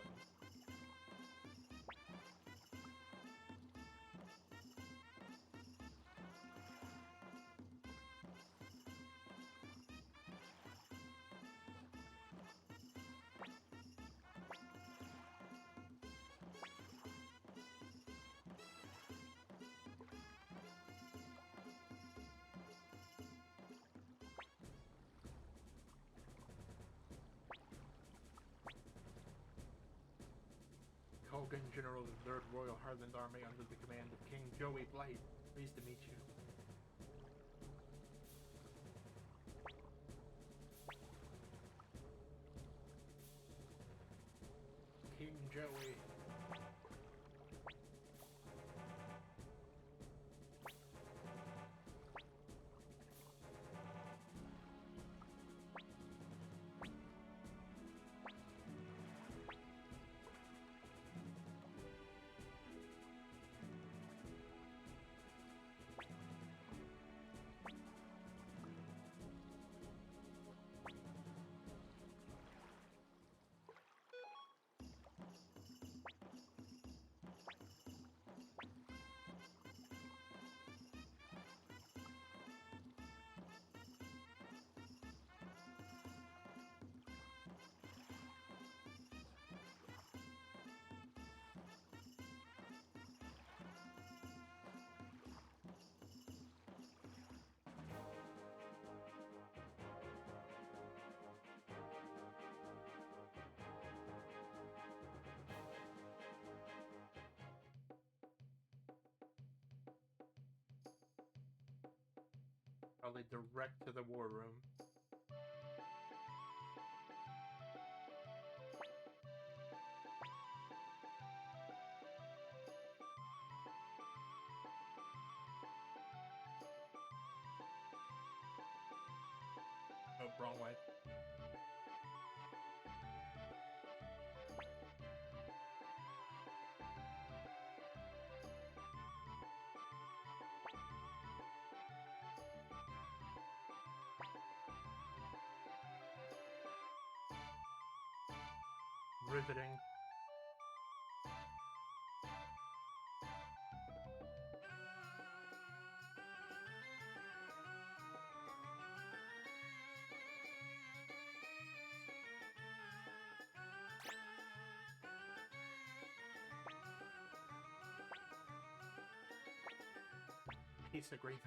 Hogan, General of the 3rd Royal Highland Army under the command of King Joey Blight. Pleased to meet you. King Joey. Probably direct to the war room. Oh, wrong way. Riveting. Peace agreement.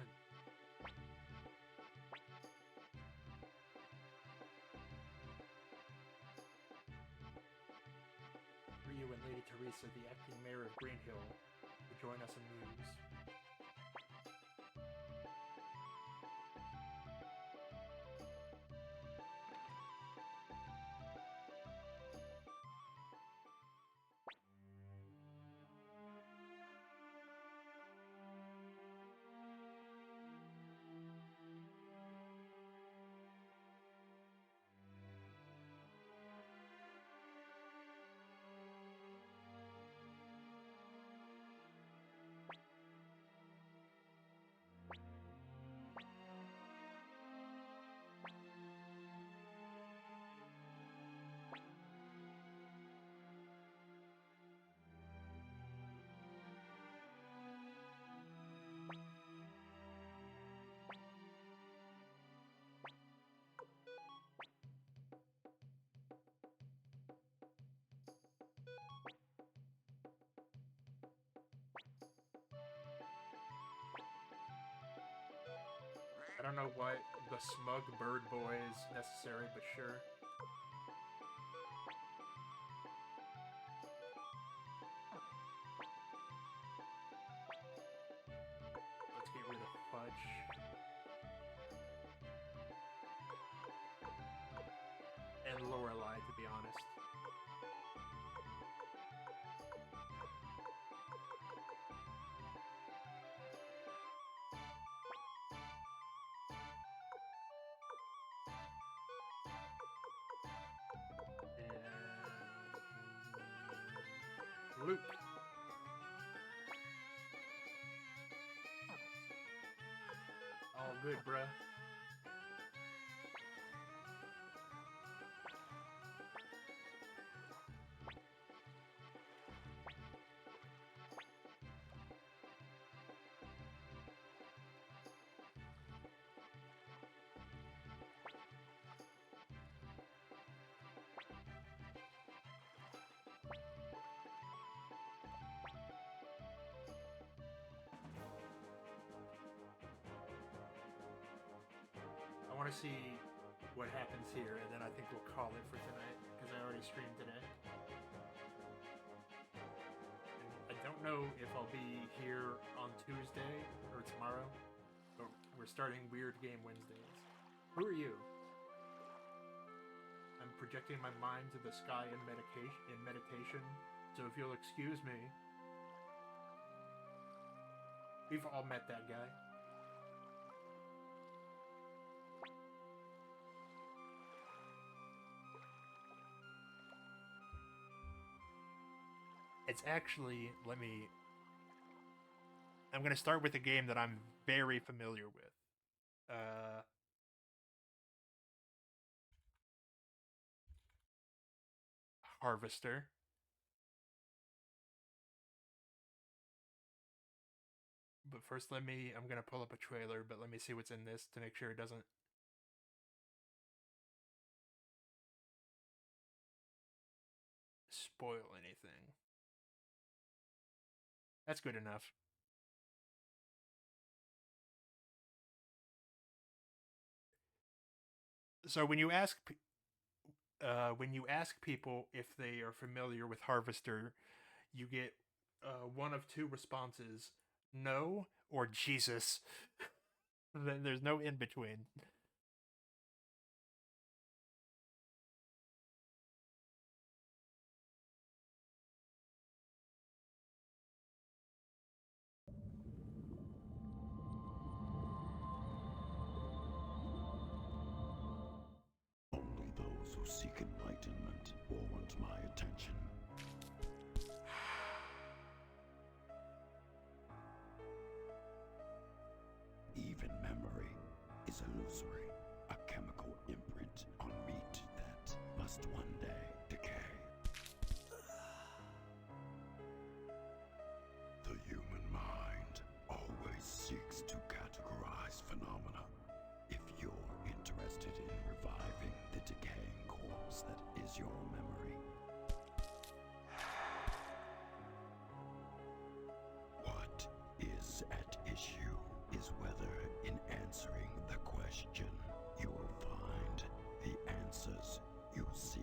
Ryu and Lady Teresa, the acting mayor of Greenhill, to join us in news. I don't know what the smug bird boy is necessary, but sure. Let's get rid of Fudge. And Lorelei, to be honest. And Luke. All good, bruh. I want to see what happens here, and then I think we'll call it for tonight, because I already streamed today. And I don't know if I'll be here on Tuesday or tomorrow, but we're starting Weird Game Wednesdays. Who are you? I'm projecting my mind to the sky in meditation. So if you'll excuse me, we've all met that guy. It's actually, I'm going to start with a game that I'm very familiar with. Harvester. But first I'm going to pull up a trailer, but let me see what's in this to make sure it doesn't spoil anything. That's good enough. So when you ask people if they are familiar with Harvester, you get one of two responses: no or Jesus. Then there's no in between. Only those who seek enlightenment warrant my attention. Even memory is illusory, a chemical imprint on meat that must one day decay. The human mind always seeks to categorize phenomena. If you're interested in reviving the decaying corpse that is your memory, what is at issue is whether in answering the question you will find the answers you seek.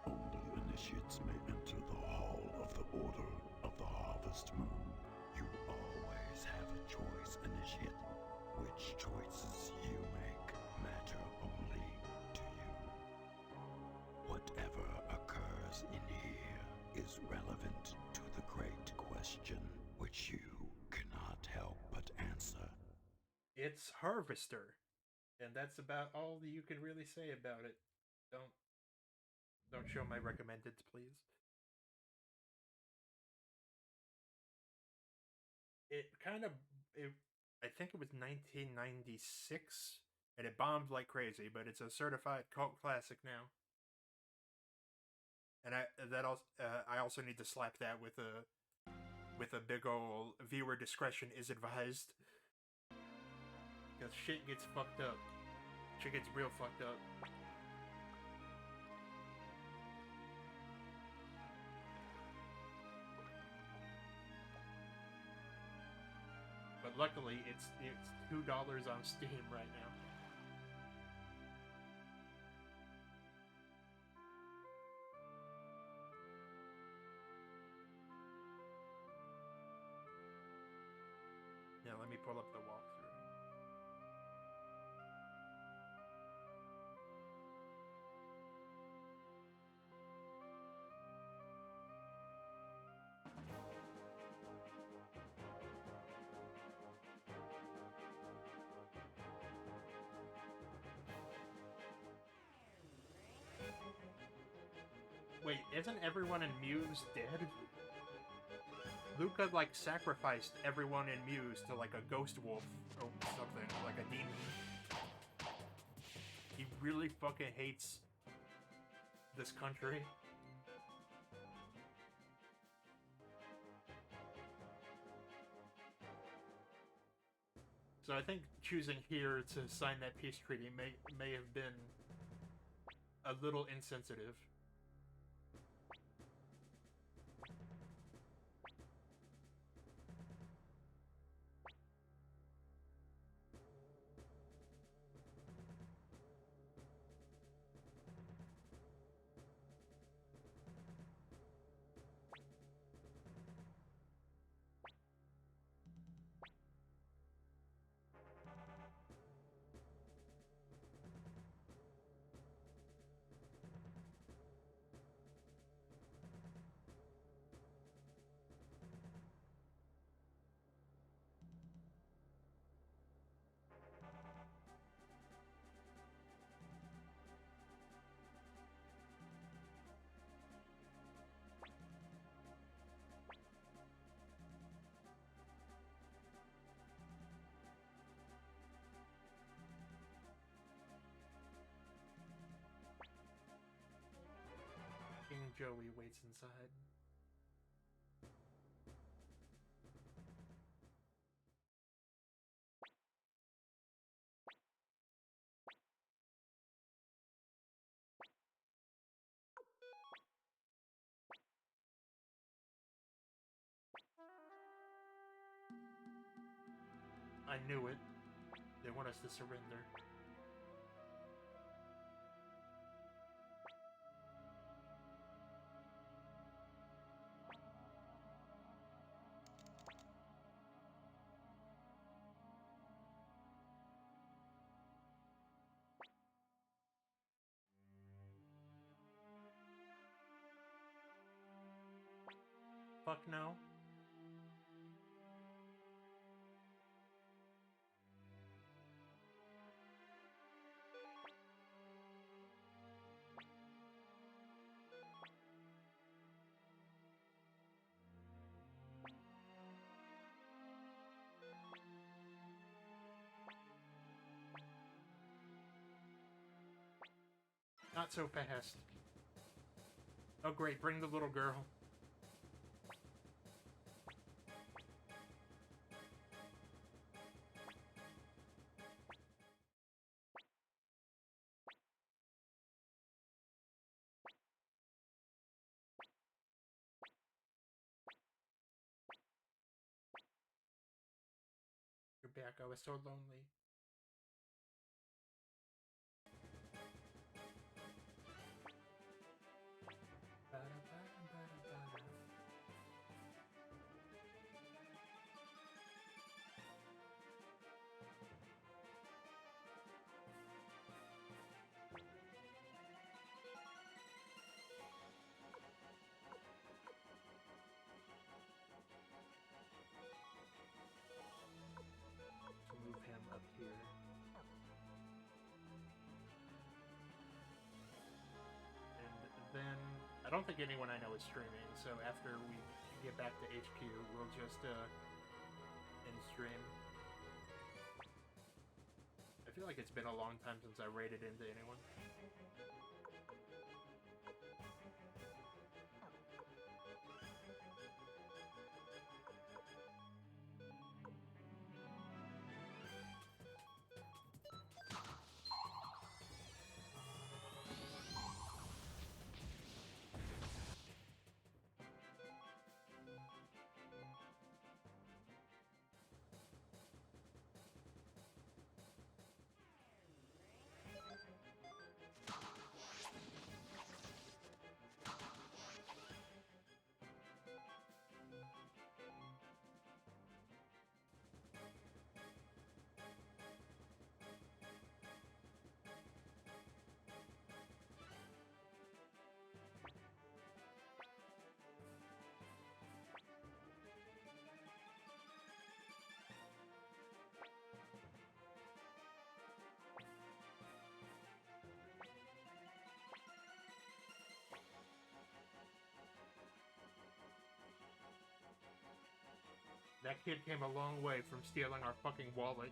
Only initiates may enter the hall of the Order of the Harvest Moon. You always have a choice, initiate. Which choices you make matter only to you. Whatever occurs in here is relevant to the great question which you cannot help but answer. It's Harvester, and that's about all that you can really say about it. Don't show my recommendeds, please. I think it was 1996, and it bombed like crazy, but it's a certified cult classic now. And I also need to slap that with a big ol' viewer discretion is advised, because shit gets fucked up. Shit gets real fucked up. But luckily, it's $2 on Steam right now. Now let me pull up the walkthrough. Wait, isn't everyone in Muse dead? Luca, like, sacrificed everyone in Muse to, like, a ghost wolf or something, like a demon. He really fucking hates this country. So I think choosing here to sign that peace treaty may have been a little insensitive. Joey waits inside. I knew it. They want us to surrender. Fuck no. Not so fast. Oh great, bring the little girl. You're back, I was so lonely. To move him up here. And then, I don't think anyone I know is streaming, so after we get back to HQ, we'll just end stream. I feel like it's been a long time since I raided into anyone. That kid came a long way from stealing our fucking wallet.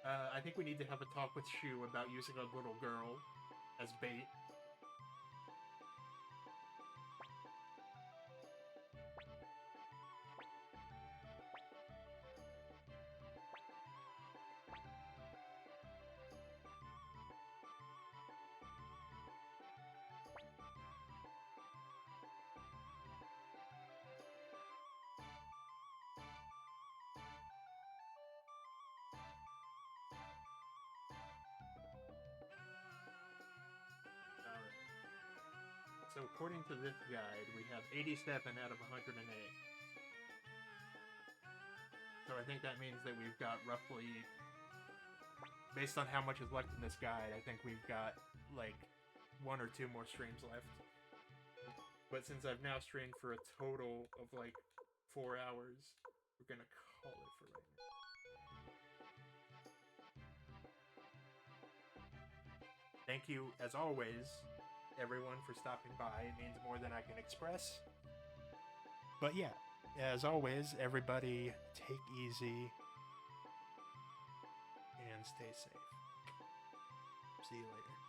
I think we need to have a talk with Shu about using a little girl as bait. So according to this guide, we have 87 out of 108. So I think that means that we've got roughly based on how much is left in this guide, I think we've got like 1 or 2 more streams left. But since I've now streamed for a total of like 4 hours, we're gonna call it for right now. Thank you, as always, everyone, for stopping by. It means more than I can express. But yeah, as always, everybody take easy and stay safe. See you later.